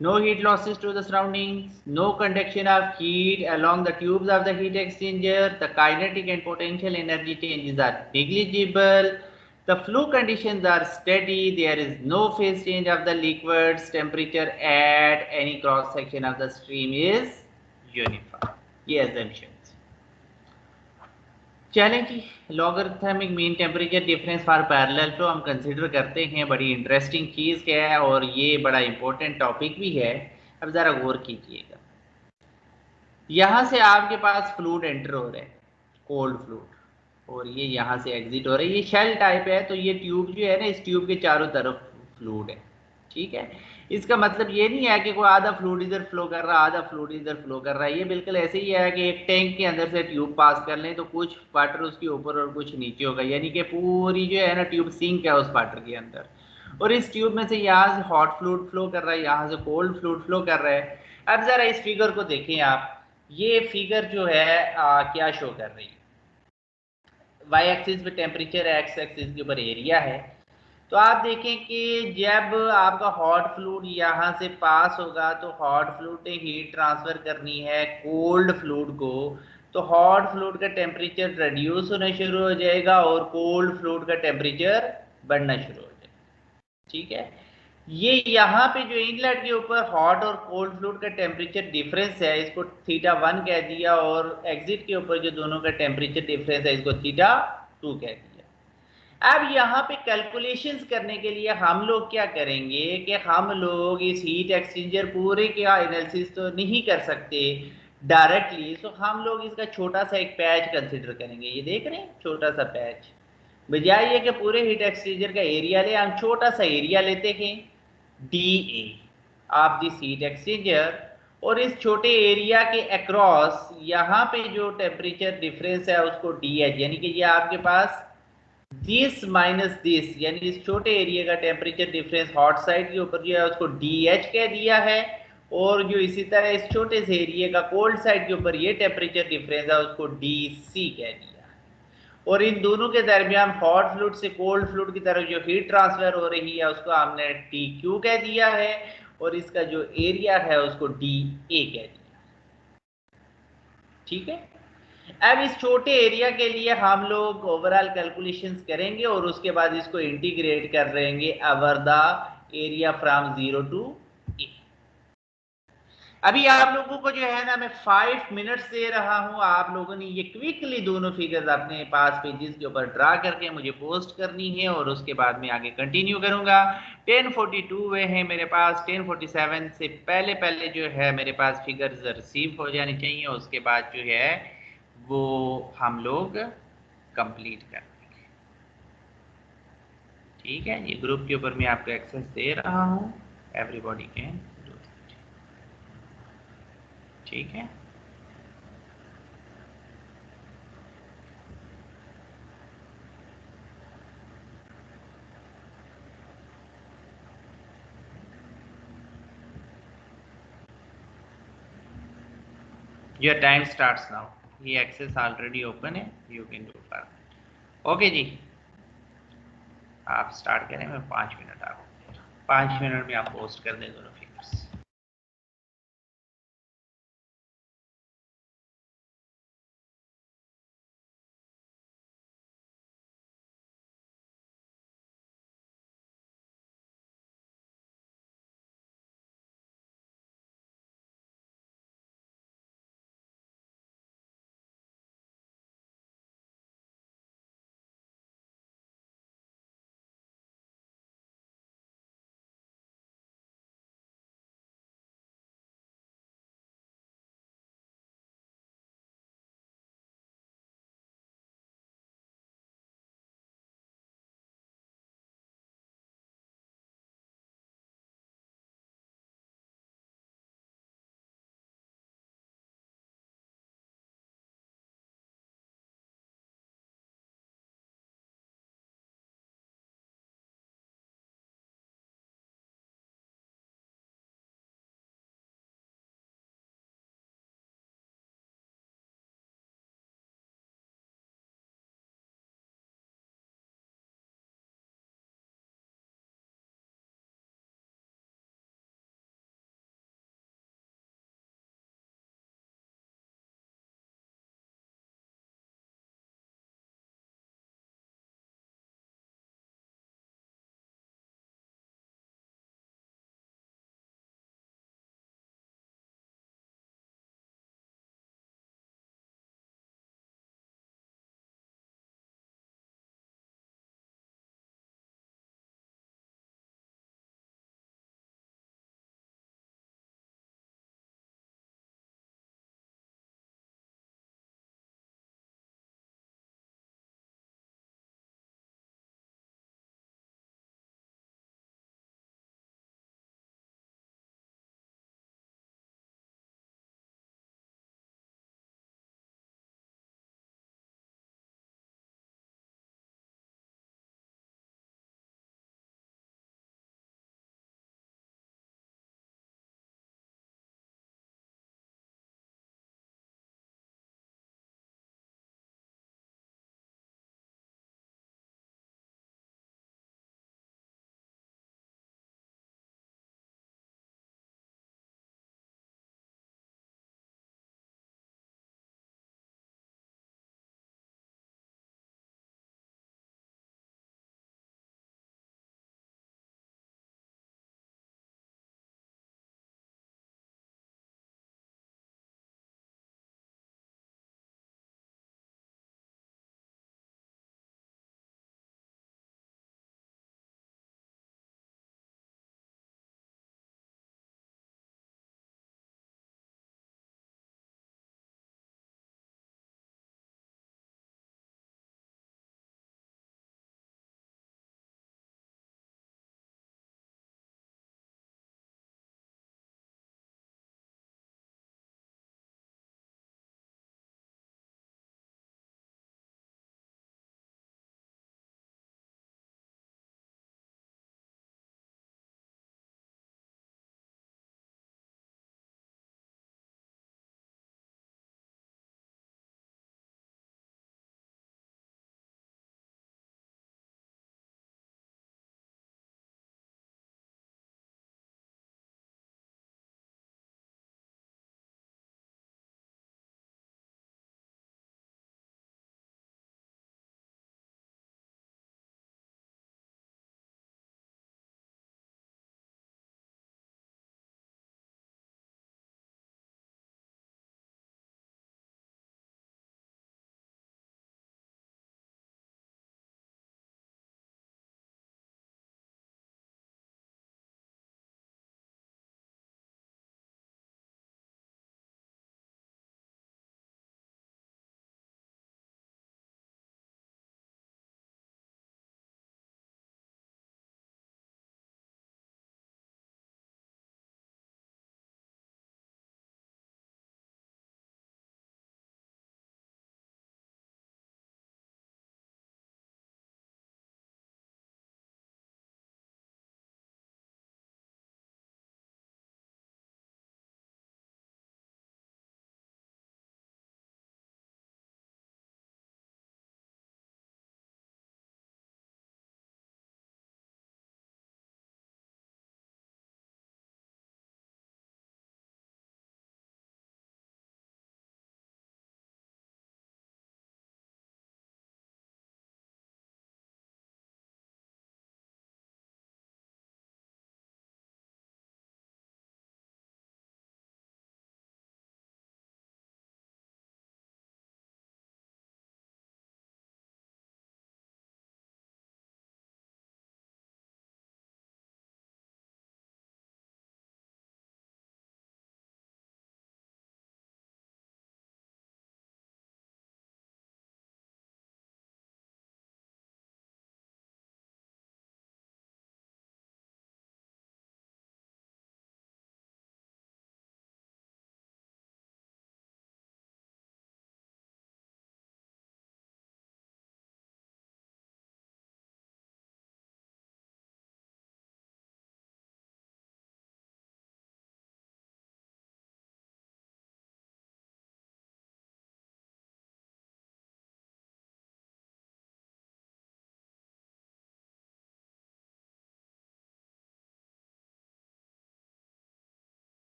no heat losses to the surroundings, no conduction of heat along the tubes of the heat exchanger, the kinetic and potential energy changes are negligible, the flow conditions are steady, there is no phase change of the liquids, temperature at any cross section of the stream is uniform। ये assumption। चलें जी, logarithmic mean temperature difference for parallel flow हम consider करते हैं, बड़ी interesting चीज़ क्या है और ये बड़ा इंपॉर्टेंट टॉपिक भी है। अब ज़रा गौर कीजिएगा, यहाँ से आपके पास फ्लूइड एंटर हो रहा है, कोल्ड फ्लूइड, और ये यहाँ से एग्जिट हो रहा है, ये शेल टाइप है, तो ये ट्यूब जो है ना, इस ट्यूब के चारों तरफ फ्लूइड है। ठीक है। इसका मतलब ये नहीं है कि कोई आधा फ्लूइड इधर फ्लो कर रहा है, आधा फ्लूइड इधर फ्लो कर रहा है। ये बिल्कुल ऐसे ही है कि एक टैंक के अंदर से ट्यूब पास कर लें तो कुछ वाटर उसके ऊपर और कुछ नीचे होगा, यानी कि पूरी जो है ना ट्यूब सिंक है उस वाटर के अंदर, और इस ट्यूब में से यहाँ से हॉट फ्लूइड फ्लो कर रहा है, यहाँ से कोल्ड फ्लूइड फ्लो कर रहा है। अब जरा इस फिगर को देखें आप, ये फिगर जो है क्या शो कर रही है, वाई एक्सिस पे टेम्परेचर है, एक्स एक्सिस के ऊपर एरिया है। तो आप देखें कि जब आपका हॉट फ्लूइड यहाँ से पास होगा तो हॉट फ्लूइड ने हीट ट्रांसफर करनी है कोल्ड फ्लूइड को, तो हॉट फ्लूइड का टेम्परेचर रिड्यूस होना शुरू हो जाएगा और कोल्ड फ्लूइड का टेम्परेचर बढ़ना शुरू हो जाएगा। ठीक है। ये यहाँ पे जो इनलेट के ऊपर हॉट और कोल्ड फ्लूइड का टेम्परेचर डिफरेंस है, इसको थीटा 1 कह दिया, और एग्जिट के ऊपर जो दोनों का टेम्परेचर डिफरेंस है इसको थीटा 2 कह दिया। अब यहाँ पे कैलकुलेशंस करने के लिए हम लोग क्या करेंगे कि हम लोग इस हीट एक्सचेंजर पूरे का एनालिसिस तो नहीं कर सकते डायरेक्टली, तो हम लोग इसका छोटा सा एक पैच कंसिडर करेंगे। ये देख रहे हैं छोटा सा पैच, बजाय ये कि पूरे हीट एक्सचेंजर का एरिया ले, हम छोटा सा एरिया लेते हैं D A of this heat exchanger, और इस छोटे एरिया के अक्रॉस यहाँ पे जो टेम्परेचर डिफरेंस है उसको डी एच, यानी कि ये आपके पास दिस माइनस दिस, यानी इस छोटे एरिया का टेम्परेचर डिफरेंस हॉट साइड के ऊपर जो है उसको डी एच कह दिया है, और जो इसी तरह इस छोटे से एरिया का कोल्ड साइड के ऊपर ये टेम्परेचर डिफरेंस है उसको डी सी कह दिया। और इन दोनों के दरमियान हॉट फ्लूइड से कोल्ड फ्लूइड की तरफ जो हीट ट्रांसफर हो रही है उसको हमने टी क्यू कह दिया है, और इसका जो एरिया है उसको डी ए कह दिया। ठीक है। अब इस छोटे एरिया के लिए हम लोग ओवरऑल कैलकुलेशंस करेंगे और उसके बाद इसको इंटीग्रेट कर देंगे over the area from 0 to a। अभी आप लोगों को जो है ना मैं 5 मिनट्स दे रहा हूं, आप लोगों ने ये क्विकली दोनों फिगर्स अपने पास पेजेस के ऊपर ड्रा करके मुझे पोस्ट करनी है, और उसके बाद मैं आगे कंटिन्यू करूंगा। 10:42 वे है मेरे पास, 10:47 से पहले पहले जो है मेरे पास फिगर्स रिसीव हो जानी चाहिए, उसके बाद जो है वो हम लोग कंप्लीट कर देंगे। ठीक है, ये ग्रुप के ऊपर मैं आपको एक्सेस दे रहा हूँ, एवरीबॉडी कैन डू दैट। ठीक है। Your time starts now. ये access already open है, you can do that. Okay जी, आप स्टार्ट करें, मैं 5 मिनट आपको 5 मिनट में आप पोस्ट कर दें दोनों figures.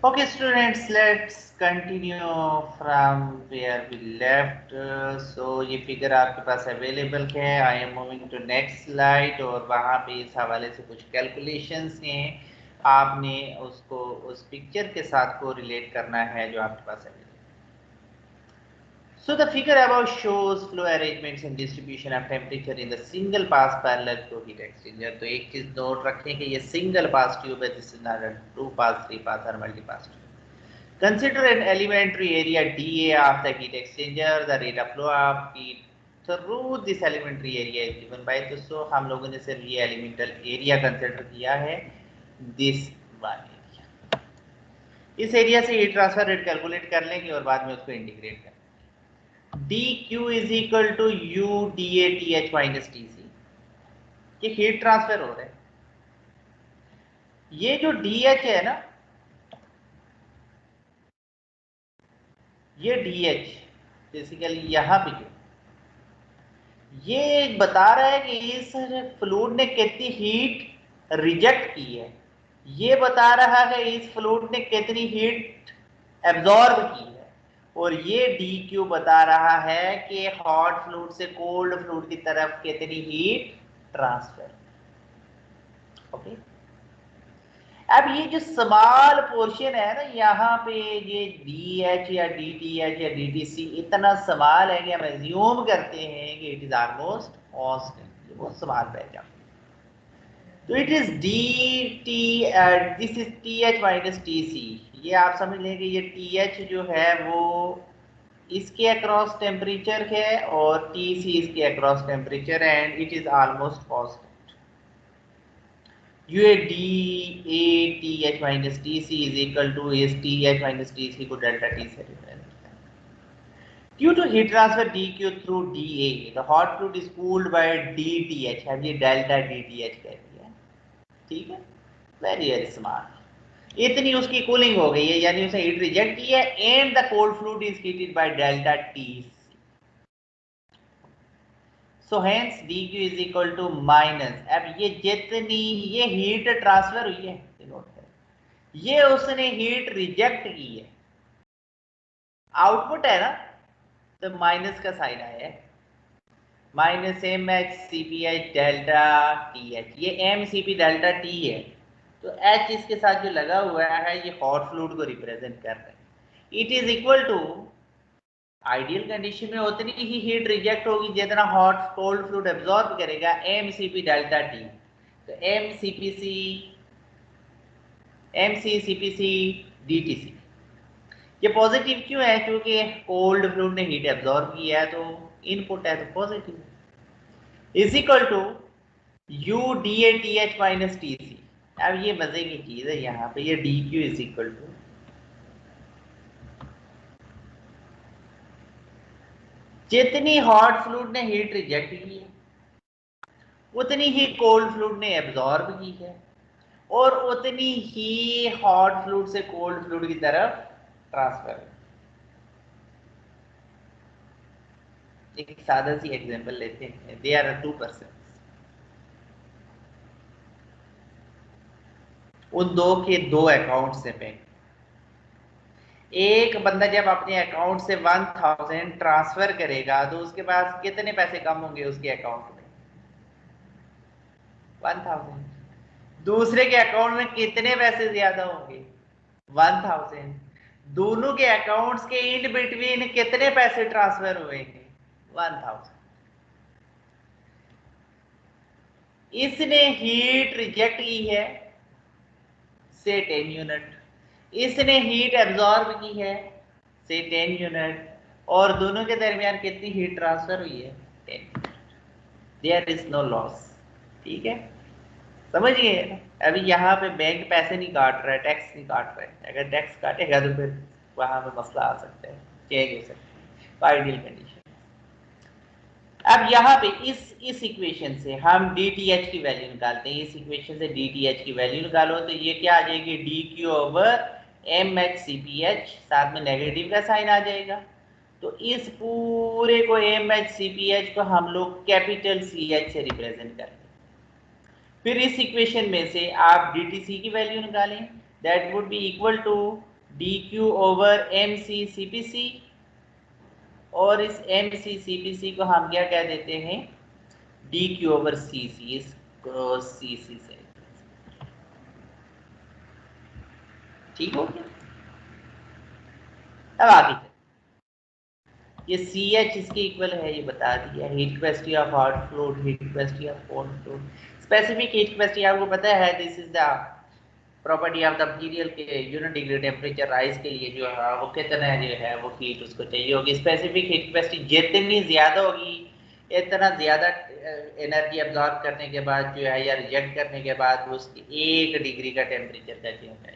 Okay, students, let's continue from where we left. So ये फिगर आपके पास अवेलेबल है. I am moving to next slide और वहाँ पे इस हवाले से कुछ कैलकुलेशंस हैं. आपने उसको उस पिक्चर के साथ को रिलेट करना है जो आपके पास available. So the figure above shows flow arrangements and distribution of temperature in the single pass parallel flow heat exchanger. तो एक चीज नोट रखें कि ये सिंगल पास ट्यूब है. दिस इज नॉट अ 2 पास 3 पास और multi pass tube. Consider an elementary area dA of the heat exchanger. The rate of flow of heat through this elementary area is given by. तो हम लोगों ने सिर्फ ये elemental area consider किया है. This one area. इस area से हीट ट्रांसफर रेट कैलकुलेट कर लेंगे और बाद में उसको इंटीग्रेट करेंगे. dq is equal to u dA th minus tc. ये हीट ट्रांसफर हो रहा है. ये जो dh है ना, ये dh बेसिकली यहां पे जो ये बता रहा है कि इस फ्लूइड ने कितनी हीट रिजेक्ट की है. ये बता रहा है इस फ्लूइड ने कितनी हीट एब्जॉर्ब की है. और ये dq बता रहा है कि हॉट फ्लूइड से कोल्ड फ्लूइड की तरफ कितनी हीट ट्रांसफर. ओके. अब ये जो स्मॉल पोर्शन है ना यहाँ पे, ये DH या DTH या DTC इतना स्मॉल है कि हम एज्यूम करते हैं कि इट इज ऑलमोस्ट कांस्टेंट. ये बहुत स्मॉल रह जाता है. तो it is DT, this is TH minus TC. ये आप समझ लें कि ये TH जो है वो इसके अक्रॉस टेम्परेचर है और TC इसके अक्रॉस टेम्परेचर है and it is almost constant. UADATH minus TC is equal to TH minus TC को delta T से रिप्रेजेंट करते हैं. Due to heat transfer DQ through DA, the hot fluid is cooled by DTH. हम ये delta DTH कह दिया. ठीक है. Very very smart. इतनी उसकी कूलिंग हो गई है यानी उसने हीट रिजेक्ट की है and the cold fluid is heated by delta T. So hence dq is equal to minus. अब ये जितनी ये हीट ट्रांसफर हुई है, नोट करें, ये उसने हीट रिजेक्ट की है. आउटपुट है ना, तो माइनस का साइन आया है. Minus M H C P H delta T H. ये M C P delta T है तो एच इसके साथ जो लगा हुआ है ये हॉट फ्लूइड को रिप्रेजेंट कर रहा है. It is equal to ideal condition में उतनी ही हीट रिजेक्ट होगी जितना हॉट कोल्ड फ्लूइड एब्जॉर्ब करेगा, एमसीपी डेल्टा टी. तो एमसीपीसी एमसीसीपीसी डीटीसी. ये पॉजिटिव क्यों है? क्योंकि कोल्ड फ्लूइड ने हीट एब्जॉर्ब किया है तो इनपुट है तो positive. Is equal to U D A T H minus T C. अब ये मजे की चीज है यहाँ पे, ये D Q is equal to जितनी हॉट फ्लूइड ने हीट रिजेक्ट की है उतनी ही कोल्ड फ्लूइड ने एब्जॉर्ब की है और उतनी ही हॉट फ्लूइड से कोल्ड फ्लूइड की तरफ ट्रांसफर. एक सादा सी एग्जांपल लेते हैं. They are 2 person. उन दो के 2 अकाउंट से बैंक. एक बंदा जब अपने अकाउंट से 1000 ट्रांसफर करेगा तो उसके पास कितने पैसे कम होंगे उसके अकाउंट में? 1000. दूसरे के अकाउंट में कितने पैसे ज्यादा होंगे? 1000. दोनों के अकाउंट्स के इन बिटवीन कितने पैसे ट्रांसफर हुए हैं? 1000. इसने हीट रिजेक्ट की है से 10 यूनिट, इसने हीट एब्जॉर्ब की है से 10 यूनिट और दोनों के दरमियान कितनी हीट ट्रांसफर हुई है? 10 unit. There is no loss. ठीक है, समझिए. अभी यहाँ पे बैंक पैसे नहीं काट रहा है, टैक्स नहीं काट रहा है. अगर टैक्स काटेगा तो फिर वहां पे मसला आ सकता है, चेंज हो सकता है आइडियल कंडीशन. अब यहाँ पे इस इक्वेशन से हम DTH की वैल्यू निकालते हैं. इस इक्वेशन से DTH की वैल्यू निकालो तो ये क्या आ जाएगी? DQ ओवर MHCPH, साथ में नेगेटिव का साइन आ जाएगा. तो इस पूरे को MHCPH को हम लोग कैपिटल CH से रिप्रेजेंट करेंगे. फिर इस इक्वेशन में से आप DTC की वैल्यू निकालें. That would be equal to dq over mc cpc, और इस mc cpc को हम क्या कह देते हैं, dq ओवर cc, इसको cc से, ठीक हो गया। अब आगे ये CH इसके इक्वल है, ये बता दिया। Heat capacity of hot fluid, heat capacity of cold fluid, specific heat capacity आपको पता है, this is the property of the material के यूनिट डिग्री टेम्परेचर राइज के लिए जो है वो कितना जो है वो हीट उसको चाहिए होगी। स्पेसिफिक हीट कैपेसिटी जितनी ज़्यादा होगी, इतना ज़्यादा एनर्जी अब्जॉर्ब करने के बाद जो है या रिजेक्ट करने के बाद उसकी 1 डिग्री का टेम्परेचर का चेंज है।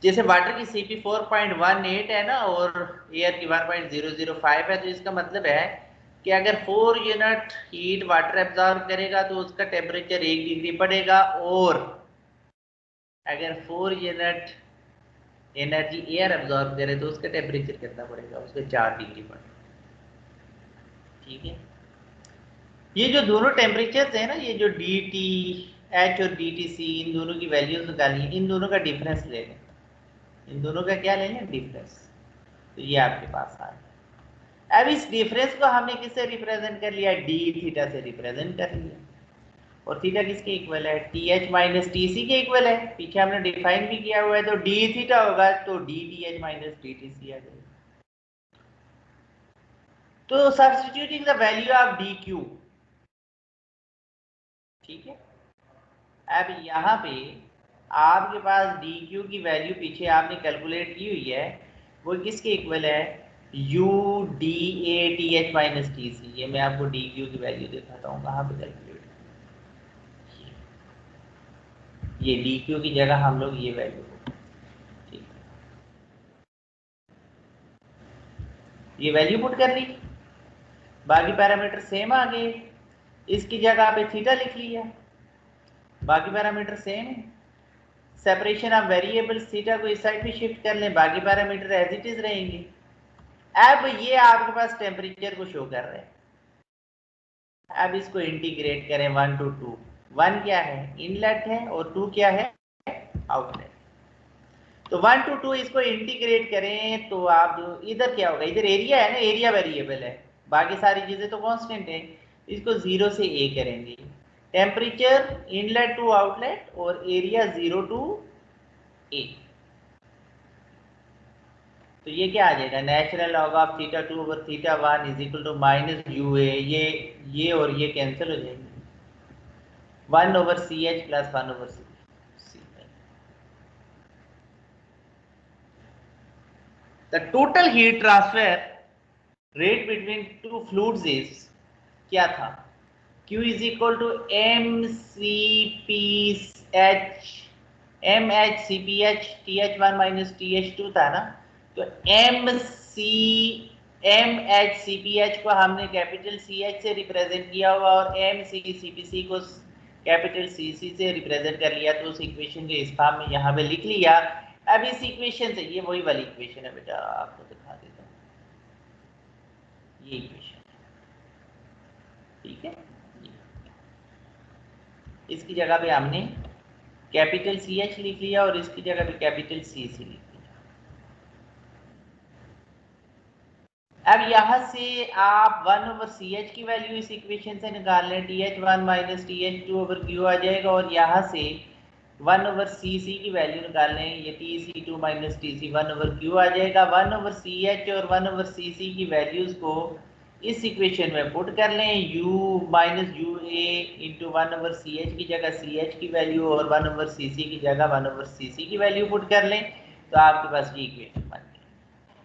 जैसे वाटर की CP 4.18 है ना और एयर की 1.005 है, तो इसका मतलब है कि अगर 4 यूनिट हीट वाटर एब्जॉर्ब करेगा तो उसका टेम्परेचर 1 डिग्री पड़ेगा, और अगर 4 यूनिट एनर्जी एयर एब्जॉर्ब करे तो उसका टेम्परेचर कितना पड़ेगा, उसका 4 डिग्री पड़ेगा। ठीक है, ये जो दोनों टेम्परेचर है ना, ये जो DTH और DTC, इन दोनों की वैल्यूज निकालिए, इन दोनों का डिफरेंस ले लें, इन दोनों का क्या लेंगे, डिफरेंस। तो ये आपके पास आ गया। अब इस डिफरेंस को हमने किससे रिप्रेजेंट कर लिया, डी थीटा से रिप्रेजेंट कर लिया, और थीटा किसके इक्वल है, TH माइनस TC के इक्वल है, पीछे हमने डिफाइन भी किया हुआ है। तो डी थीटा होगा तो DTH माइनस DTC आ जाएगा। तो substituting the value of DQ, ठीक है। अब यहाँ पे आपके पास DQ की वैल्यू पीछे आपने कैलकुलेट की हुई है, वो किसके इक्वल है, UDATH माइनस TC। ये मैं आपको DQ की वैल्यू दिखाता हूँ कहाँ पे कैलकुलेट, ये DQ की जगह हम लोग ये वैल्यू, ठीक, ये वैल्यू पुट कर ली, बाकी पैरामीटर सेम आ गए, इसकी जगह पे थीटा लिख लिया, बाकी पैरामीटर सेम है। सेपरेशन ऑफ वेरिएबल्स, थीटा को इस साइड पे शिफ्ट कर लें, बाकी पैरामीटर एज इट इज रहेंगे। अब ये आपके पास टेम्परेचर को शो कर रहे हैं। अब इसको इंटीग्रेट करें 1 to 2, 1 क्या है, इनलेट है, और 2 क्या है, आउटलेट। तो 1 to 2 इसको इंटीग्रेट करें तो आप इधर क्या होगा, इधर एरिया है ना, एरिया वेरिएबल है, बाकी सारी चीजें तो कांस्टेंट है। इसको 0 से A करेंगे, टेम्परेचर इनलेट टू आउटलेट और एरिया 0 to A। तो ये क्या आ जाएगा, natural log of theta 2 over theta 1 is equal to minus UA, ये और ये कैंसिल हो जाएंगे, 1 over CH plus 1 over C। The total heat transfer rate between two fluids is क्या था, Q is equal to MCPH MHCPH TH1 minus TH2 था ना। तो MHCPH को हमने कैपिटल CH से रिप्रेजेंट किया हुआ और MCCPC को कैपिटल CC से रिप्रेजेंट कर लिया, तो उस इक्वेशन के इस फॉर्म में यहाँ पे लिख लिया। अब इस इक्वेशन से, ये वही वाली इक्वेशन है बेटा, आपको दिखा देता हूँ, ये इक्वेशन, ठीक है। इसकी जगह पे हमने कैपिटल CH लिख लिया और इसकी जगह पे कैपिटल CC लिख लिया। अब यहाँ से आप 1 ओवर CH की वैल्यू इस इक्वेशन से निकाल लें, TH1 minus TH2 over Q आ जाएगा, और यहाँ से 1 ओवर CC की वैल्यू निकाल लें, ये TC2 minus TC1 over Q आ जाएगा। 1 ओवर CH और 1 ओवर CC की वैल्यूज को इस इक्वेशन में पुट कर लें, U minus UA into 1 over CH की जगह CH की वैल्यू और 1 ओवर CC की जगह 1 ओवर CC की वैल्यू पुट कर लें, तो आपके पास ये इक्वेशन बन गई।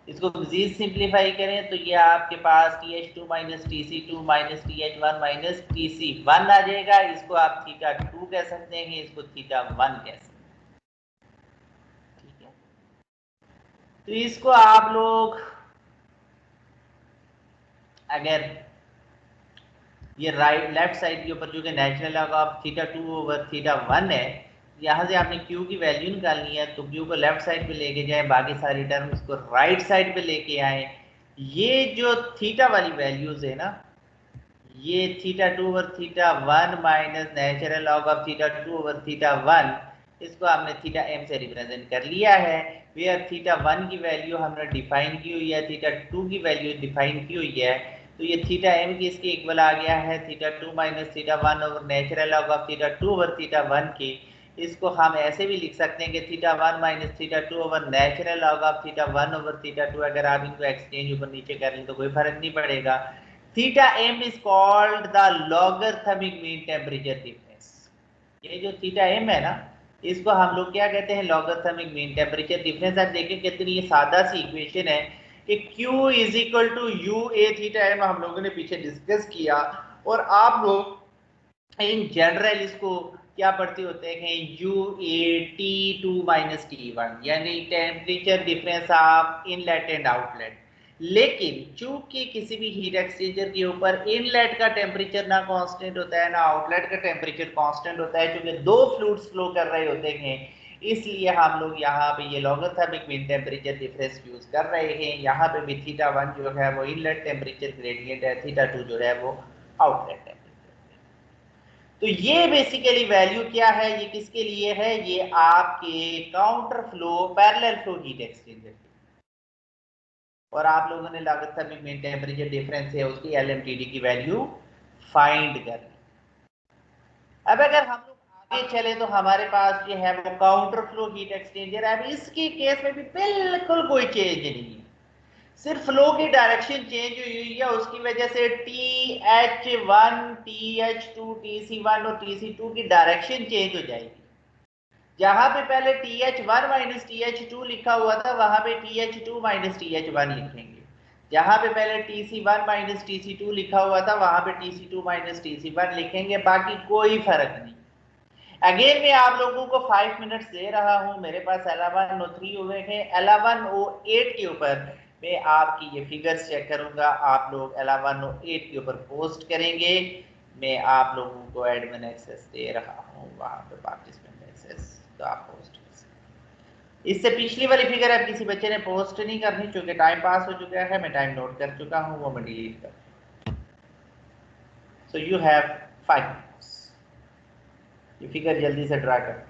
इसको मजीद सिंप्लीफाई करें तो ये आपके पास TH2 minus TC2 minus TH1 minus TC1 आ जाएगा। इसको आप थीटा 2 कह सकते हैं, इसको थीटा 1 कह सकते हैं, ठीक है। तो इसको आप लोग अगर ये राइट लेफ्ट साइड के ऊपर जो कि natural log of theta 2 over theta 1 है, यहाँ से आपने Q की वैल्यू निकालनी है, तो Q को लेफ्ट साइड पे लेके जाए, बाकी सारी टर्म्स को राइट साइड पे लेके आए। ये जो थीटा वाली वैल्यूज है ना, ये theta 2 over theta 1 minus natural log of theta 2 over theta 1, इसको हमने थीटा m से रिप्रेजेंट कर लिया है। वेयर थीटा 1 की वैल्यू हमने डिफाइन की हुई है, थीटा 2 की वैल्यू डिफाइन की हुई है, तो ये थीटा m की इसके इक्वल आ गया है theta 2 minus theta 1 over natural log of theta 2 over theta 1 के। इसको हम ऐसे भी लिख सकते हैं कि theta 1 minus theta 2 over natural log of theta 1 over theta 2। अगर आप इनको एक्सचेंज ऊपर नीचे कर लें तो कोई फर्क नहीं पड़ेगा। Theta m is called the logarithmic mean temperature difference. ये जो थीटा m है ना, इसको हम लोग क्या कहते हैं, लॉगरिथमिक मीन टेम्परेचर डिफरेंस। आप देखें कितनी ये सादा सी इक्वेशन है कि Q is equal to U A theta m हम लोगों ने पीछे डिस्कस किया, और आप लोग इन जनरल इसको क्या पढ़ते होते हैं, U A T two minus T one, यानी temperature difference of inlet and outlet. लेकिन चूंकि किसी भी हीट एक्सचेंजर के ऊपर इनलेट का टेम्परेचर ना कांस्टेंट होता है ना आउटलेट का टेम्परेचर कांस्टेंट होता है, क्योंकि दो फ्लूइड्स फ्लो कर रहे होते हैं, इसलिए हम लोग यहाँ पे ये logarithmic mean temperature difference use कर रहे हैं। यहाँ पे भी थीटा 1 जो है वो इनलेट टेम्परेचर ग्रेडियंट है, थीटा 2 जो है वो आउटलेट है। तो ये बेसिकली वैल्यू क्या है, ये किसके लिए है, ये आपके counter flow parallel flow heat exchanger. और आप लोगों ने लॉगरिथमिक मीन टेम्परेचर डिफरेंस है उसकी एलएमटीडी की वैल्यू फाइंड करनी। अब अगर हम लोग आगे चले तो हमारे पास जो है वो काउंटर फ्लो हीट एक्सचेंजर है। अब इसके केस में भी बिल्कुल कोई चेंज नहीं है, सिर्फ फ्लो की डायरेक्शन चेंज हुई है, उसकी वजह से TH1 TH2 TC1 और TC2 की डायरेक्शन चेंज हो जाएगी। जहां पे पहले TH1 माइनस TH2 लिखा हुआ था वहां पे TH2 माइनस TH1 लिखेंगे। जहां पे पहले TC1 माइनस TC2 लिखा हुआ था वहां पे TC2 माइनस TC1 लिखेंगे, बाकी कोई फर्क नहीं। अगेन मैं आप लोगों को 5 मिनट्स दे रहा हूं, मेरे पास 11:03 हुए हैं, 11:08 के ऊपर मैं आपकी ये फिगर्स चेक करूंगा, आप लोग 11:08 के ऊपर पोस्ट करेंगे। मैं आप लोगों को एडमिन एक्सेस दे रहा हूं, वहां पे पार्टिसिपेंट एक्सेस तो आप पोस्ट कर सकते। इससे पिछली वाली फिगर अब किसी बच्चे ने पोस्ट नहीं करनी, चूंकि टाइम पास हो चुका है, मैं टाइम नोट कर चुका हूं, वो मैं डिलीट कर। सो यू हैव 5 मिनट्स, ये फिगर जल्दी से ड्रा कर।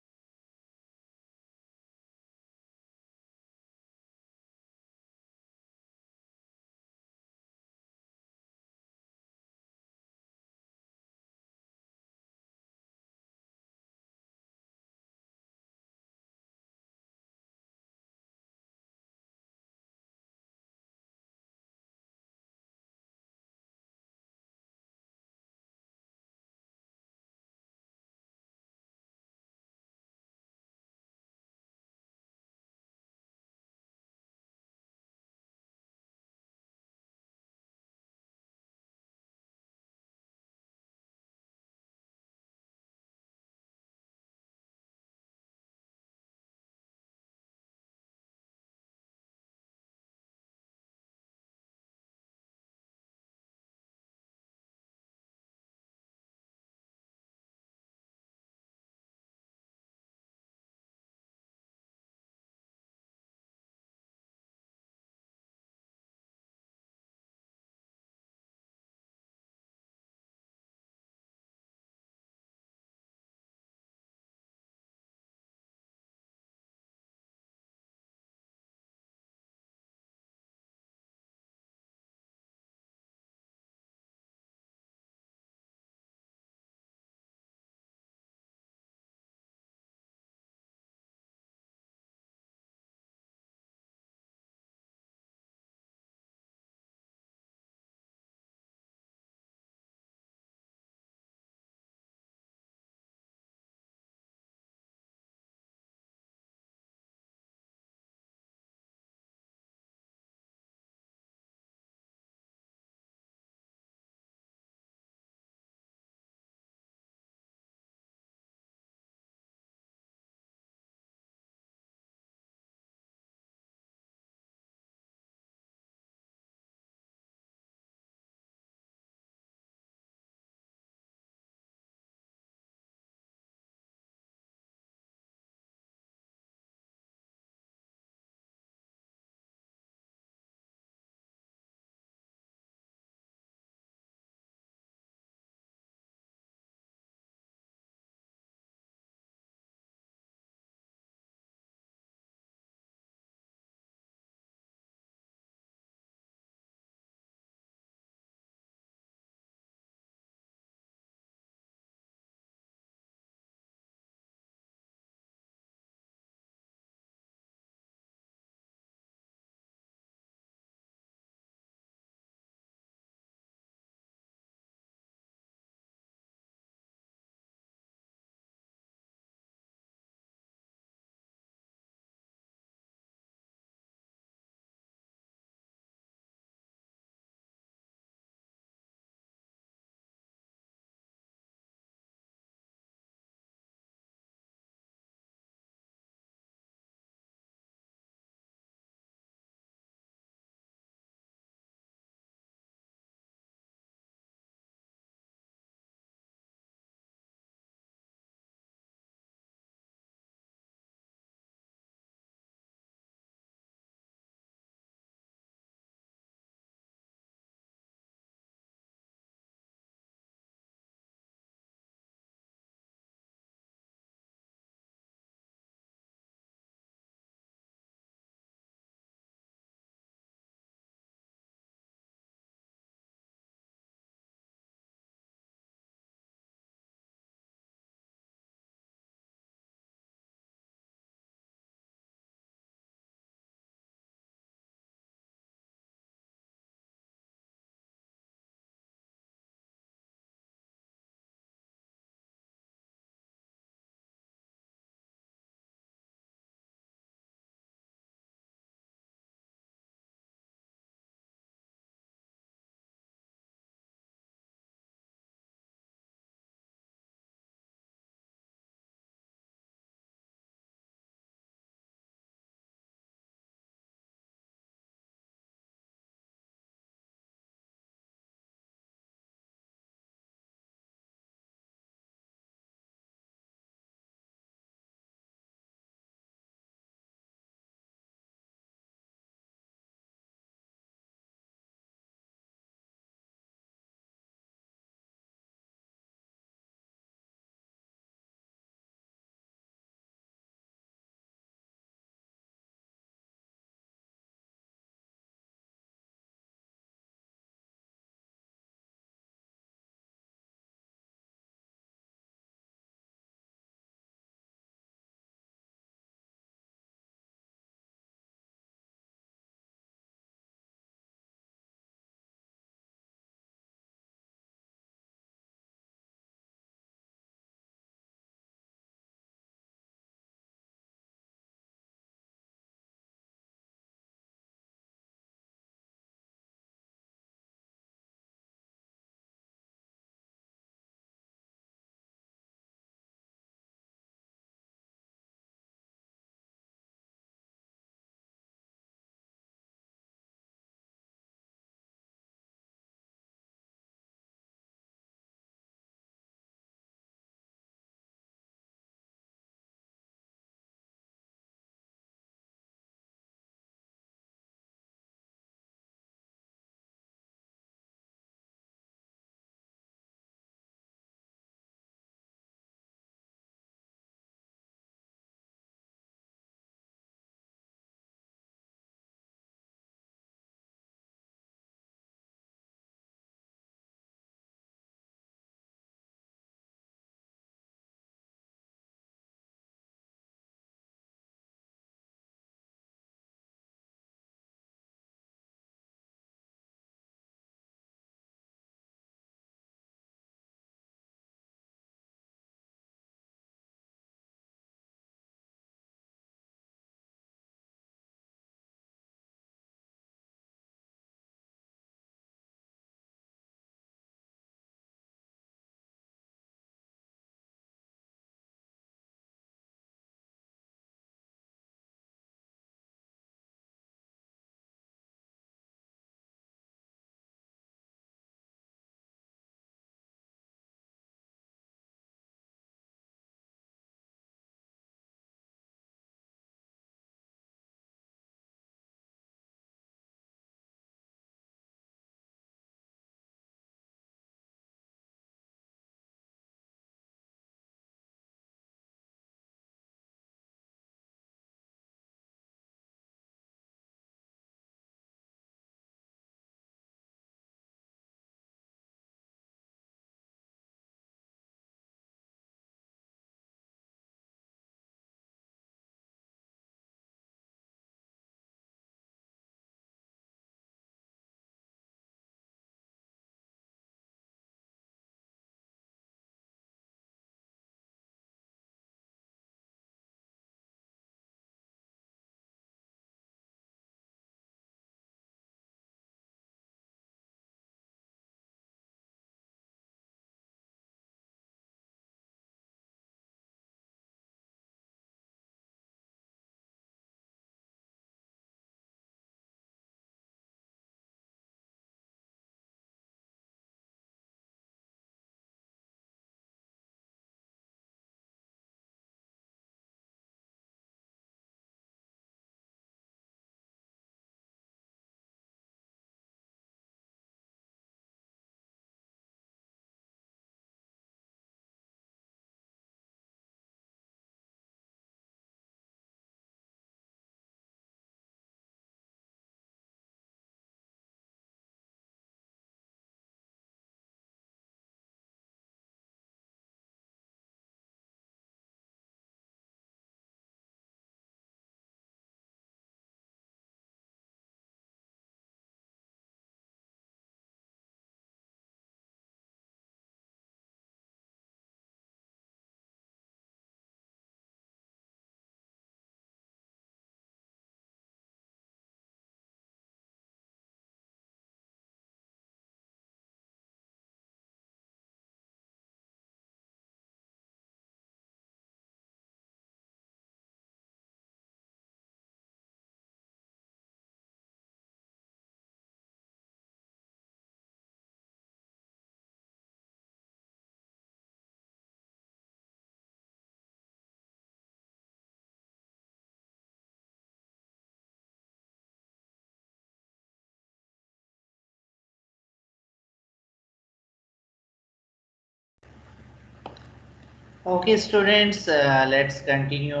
Okay students, let's continue.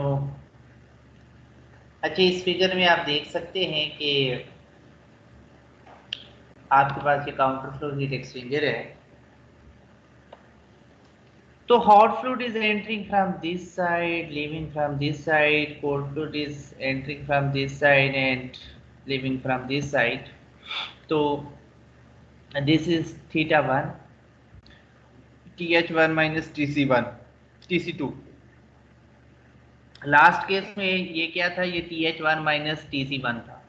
अच्छा, इस फिगर में आप देख सकते हैं कि आपके पास ये काउंटर फ्लो हीट एक्सचेंजर है। तो hot fluid is entering from this side, leaving from this side. Cold fluid is entering from this side and leaving from this side. So this is theta 1, TH1 minus TC1, TC2। Last case में ये क्या था, ये TH1 minus TC1 था।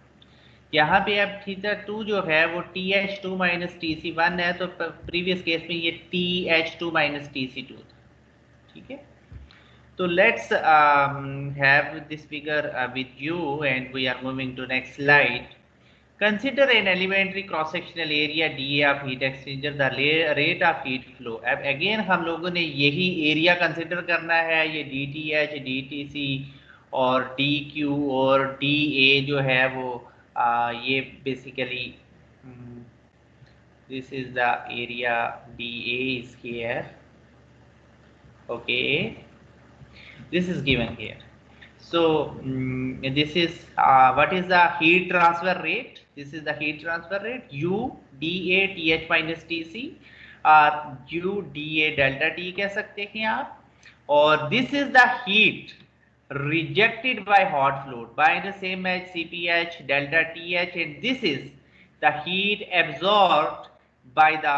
यहाँ पे अब theta 2 जो है वो TH2 माइनस TC1 है, तो प्रीवियस केस में ये TH2 माइनस TC2 था। ठीक है, so let's have this figure with you, and we are moving to next slide. Consider an elementary cross sectional area dA of heat exchanger, the rate of heat flow। अब again हम लोगों ने यही area consider करना है, ये DTH, DTC और DQ और DA जो है वो ये basically this is the area DA is here। okay, this is given here। So this is what is the heat transfer rate? This is the heat transfer rate U dA TH minus TC or U dA delta T कह सकते हैं आप। और this is the heat rejected by hot fluid by the same as CPH delta TH, and this is the heat absorbed by the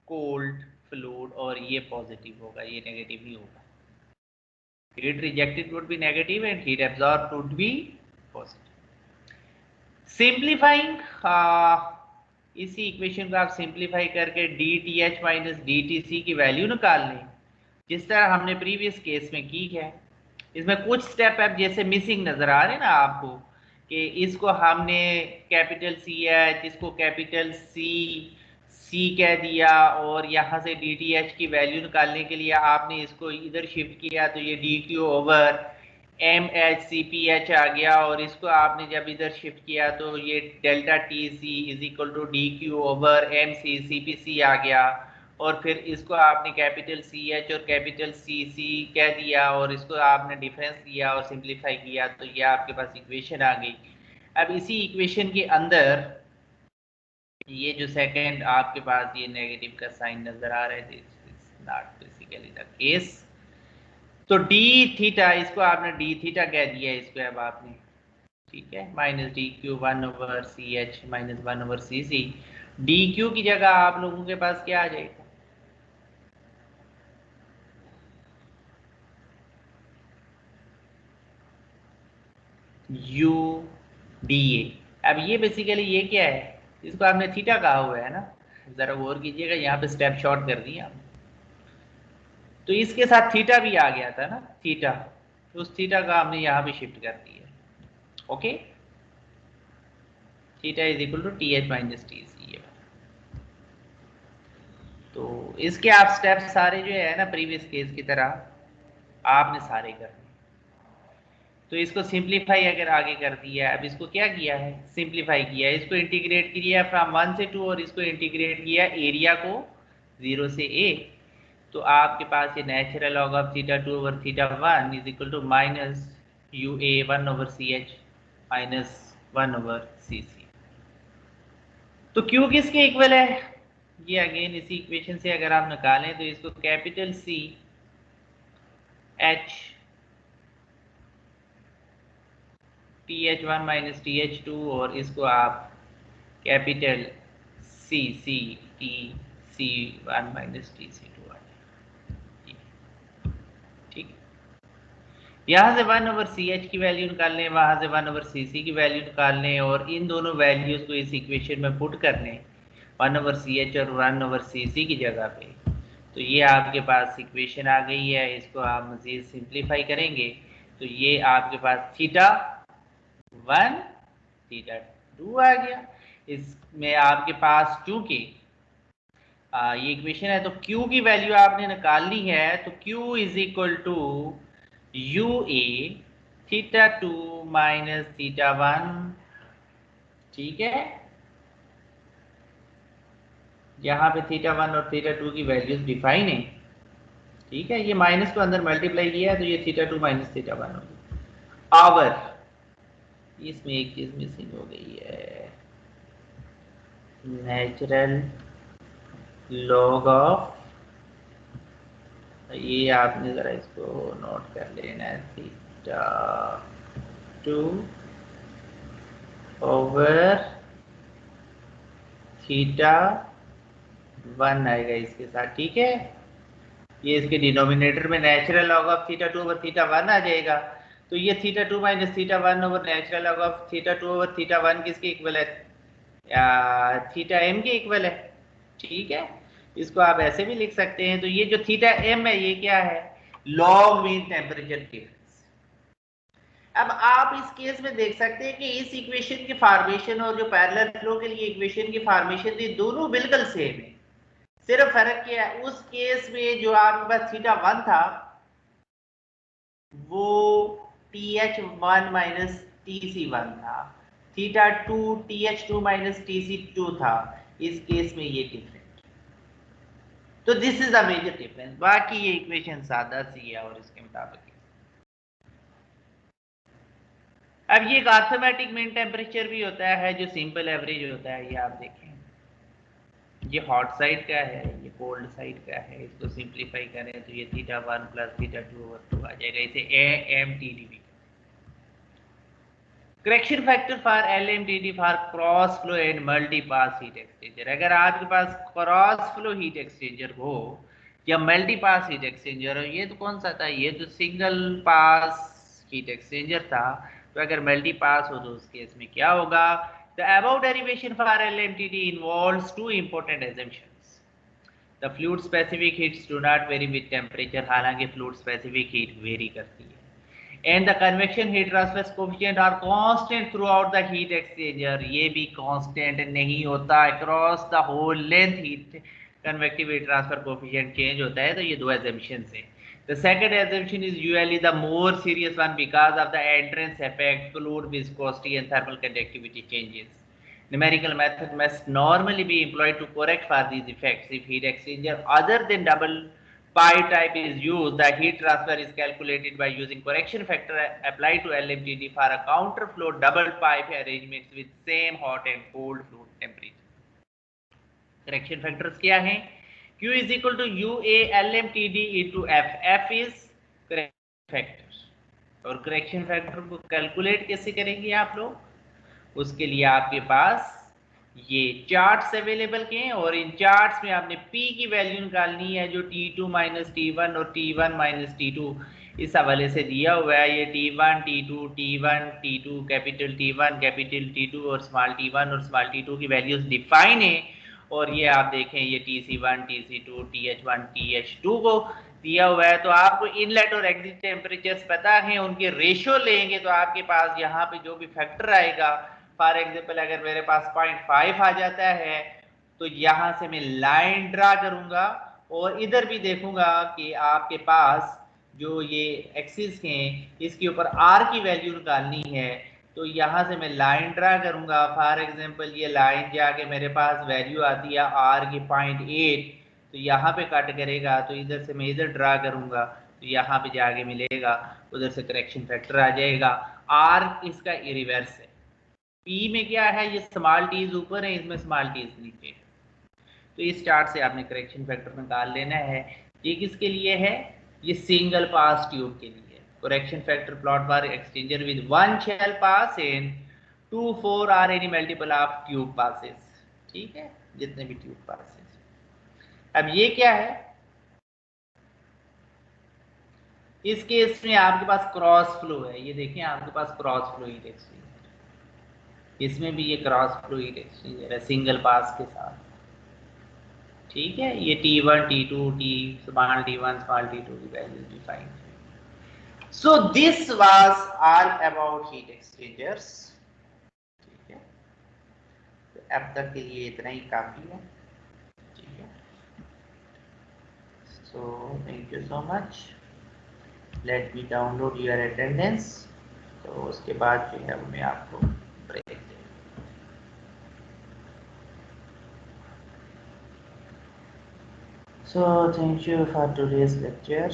cold fluid। और ये positive होगा, ये negative ही होगा। heat rejected would be negative and heat absorbed would be positive। Simplifying इसी equation को आप simplify करके DTH minus DTC की वैल्यू निकाल लें, जिस तरह हमने प्रीवियस केस में की है। इसमें कुछ स्टेप अब जैसे मिसिंग नजर आ रहे हैं ना आपको, कि इसको हमने कैपिटल CH, इसको कैपिटल C कह दिया, और यहाँ से DTH की वैल्यू निकालने के लिए आपने इसको इधर शिफ्ट किया, तो ये DQ ओवर MHCPH आ गया, और इसको आपने जब इधर शिफ्ट किया तो ये delta TC is equal to DQ over MCCPC आ गया, और फिर इसको आपने कैपिटल CH और कैपिटल CC कह दिया, और इसको आपने डिफरेंस लिया और सिंप्लीफाई किया, तो ये आपके पास इक्वेशन आ गई। अब इसी इक्वेशन के अंदर ये जो सेकंड आपके पास ये नेगेटिव का साइन नजर आ रहा है, this is not basically the case. तो डी थीटा, इसको आपने डी थीटा कह दिया इसको अब आपने, ठीक है, minus D Q 1 over C H minus 1 over C C. D Q की जगह आप लोगों के पास क्या आ जाएगा, यू डी ए। अब ये बेसिकली ये क्या है, इसको आपने थीटा कहा हुआ है ना, जरा गौर कीजिएगा, यहाँ पे स्टेप शॉर्ट कर दिया। तो इसके साथ थीटा भी आ गया था ना, थीटा, तो उस थीटा का हमने यहाँ पे शिफ्ट कर दिया। Okay, theta is equal to T H minus T C. तो इसके आप स्टेप सारे जो है ना प्रीवियस केस की तरह आपने सारे करने। तो इसको सिंप्लीफाई अगर आगे कर दिया, अब इसको क्या किया है, सिंप्लीफाई किया, इसको इंटीग्रेट किया फ्रॉम 1 से 2, और इसको इंटीग्रेट किया एरिया को 0 से a। तो आपके पास ये natural log of theta 2 over theta 1 is equal to minus U A 1 over C H minus 1 over C C. तो क्यू किसके इक्वल है, ये अगेन इसी इक्वेशन से अगर आप निकालें तो इसको capital C H TH1 minus TH2, और इसको आप capital C C T C1 minus TC2 आ जाए। ठीक, यहाँ से 1 ओवर CH की वैल्यू निकाल लें, वहाँ से 1 ओवर CC की वैल्यू निकाल लें, और इन दोनों वैल्यूज को इस इक्वेशन में पुट कर लें 1 ओवर CH और 1 ओवर CC की जगह पे। तो ये आपके पास इक्वेशन आ गई है, इसको आप मज़ीद सिंप्लीफाई करेंगे तो ये आपके पास थीटा 1 थीटा 2 आ गया। इसमें आपके पास चूंकि ये इक्वेशन है, तो Q की वैल्यू आपने निकालनी है, तो Q is equal to U A theta 2 minus theta 1। ठीक है, यहाँ पे थीटा 1 और थीटा 2 की वैल्यूज डिफाइन है। ठीक है, ये माइनस को अंदर मल्टीप्लाई किया है तो ये θ2 माइनस θ1 होगी। आवर, इसमें एक चीज मिसिंग हो गई है, नेचुरल लॉग ऑफ, ये आपने जरा इसको नोट कर लेना है, θ2 ओवर θ1 आएगा इसके साथ। ठीक है, ये इसके डिनोमिनेटर में नेचुरल लॉग ऑफ θ2 ओवर θ1 आ जाएगा। तो ये θ2 minus θ1 over natural log of θ2 over θ1 किसके इक्वल है? θm के इक्वल है। ठीक है, इसको आप ऐसे भी लिख सकते हैं। तो ये जो θm है ये क्या है? Log mean temperature difference. अब आप इस केस में देख सकते हैं कि इस इक्वेशन की फॉर्मेशन और जो पैरेलल फ्लो के लिए इक्वेशन की फॉर्मेशन थी दोनों बिल्कुल सेम है। सिर्फ फर्क क्या है, उस केस में जो आपके पास θ1 था वो TH1 माइनस TC1 था, θ2 TH2 माइनस TC2 था। इस केस में ये डिफरेंट, तो this is the major difference. बाकी ये इक्वेशन सादा सी है और इसके मुताबिक। अब ये एक अर्थमेटिक मीन टेम्परेचर भी होता है जो सिंपल एवरेज होता है। ये आप देखें, ये हॉट साइड का है, ये कोल्ड साइड का है। इसको सिंप्लीफाई करें तो ये θ1 प्लस θ2 ओवर 2 आ जाएगा। इसे AMTD, correction factor for LMTD for cross flow and multi pass heat exchanger. अगर आपके पास क्रॉस फ्लो हीट एक्सचेंजर हो या मल्टी पास हीट एक्सचेंजर हो, ये तो कौन सा था? ये तो सिंगल पास हीट एक्सचेंजर था। तो अगर मल्टी पास हो तो उस केस में क्या होगा? The above derivation for LMTD involves two important assumptions. The fluid specific heats do not vary with temperature, हालांकि fluid specific heat vary करती है, and the convection heat transfer coefficient are constant throughout the heat exchanger. ये भी constant नहीं होता, across the whole length heat convective heat transfer coefficient change होता है। तो ये दो assumptions हैं। The second assumption is usually the more serious one because of the entrance effect, fluid viscosity and thermal conductivity changes. Numerical method must normally be employed to correct for these effects. If heat exchanger other than double pi type is used, the heat transfer is calculated by using correction factor applied to LMTD for a counter flow double pipe arrangements with same hot and cold fluid temperature. Correction factors क्या हैं? Q is equal to UA LMTD into F. F is correction factor, और correction factor को calculate कैसे करेंगे आप लोग? उसके लिए आपके पास ये चार्ट्स अवेलेबल के हैं और इन चार्ट्स में आपने P की वैल्यू निकालनी है जो T2 माइनस T1 और T1 माइनस T2 इस हवाले से दिया हुआ है। ये T1 T2 T1 T2 capital T1 capital T2 और स्मॉल T1 और स्मॉल T2 की वैल्यूज डिफाइन है। और ये आप देखें ये TC1 TC2 TH1 TH2 को दिया हुआ है। तो आपको इनलेट और एग्जिट टेम्परेचर्स पता है, उनके रेशियो लेंगे तो आपके पास यहाँ पे जो भी फैक्टर आएगा, फॉर एग्जाम्पल अगर मेरे पास 0.5 आ जाता है तो यहाँ से मैं लाइन ड्रा करूंगा और इधर भी देखूंगा कि आपके पास जो ये एक्सिस हैं इसके ऊपर R की वैल्यू निकालनी है। तो यहाँ से मैं लाइन ड्रा करूंगा, फॉर एग्जाम्पल ये लाइन जाके मेरे पास वैल्यू आती है R की 0.8, तो यहाँ पे कट करेगा तो इधर से मैं इधर ड्रा करूंगा तो यहाँ पे जाके मिलेगा, उधर से करेक्शन फैक्टर आ जाएगा। R इसका रिवर्स है। P में क्या है? ये स्मॉल टीज ऊपर है, इसमें स्मॉल टीज नीचे। तो इस चार्ट से आपने करेक्शन फैक्टर निकाल लेना है। ये किसके लिए है? ये सिंगल पास ट्यूब के लिए। Correction factor plot for exchanger with one shell pass and 2 4 or any multiple of tube passes. ठीक है, जितने भी ट्यूब पासेस। अब ये क्या है? इस केस में आपके पास क्रॉस फ्लो है। ये देखें आपके पास क्रॉस फ्लो हीट एक्सचेंजर, इसमें भी ये क्रॉस फ्लो हीट एक्सचेंजर है सिंगल पास के साथ। ठीक है, ये T1 T2 small T1 small T2 की वैल्यू डिफाइन है। So this was all about heat exchangers. ठीक है, तो अब तक के लिए इतना ही काफी है। ठीक है, so thank you so much. Let me download your attendance. तो उसके बाद जो है मैं आपको ब्रेक दे। So thank you for today's lecture.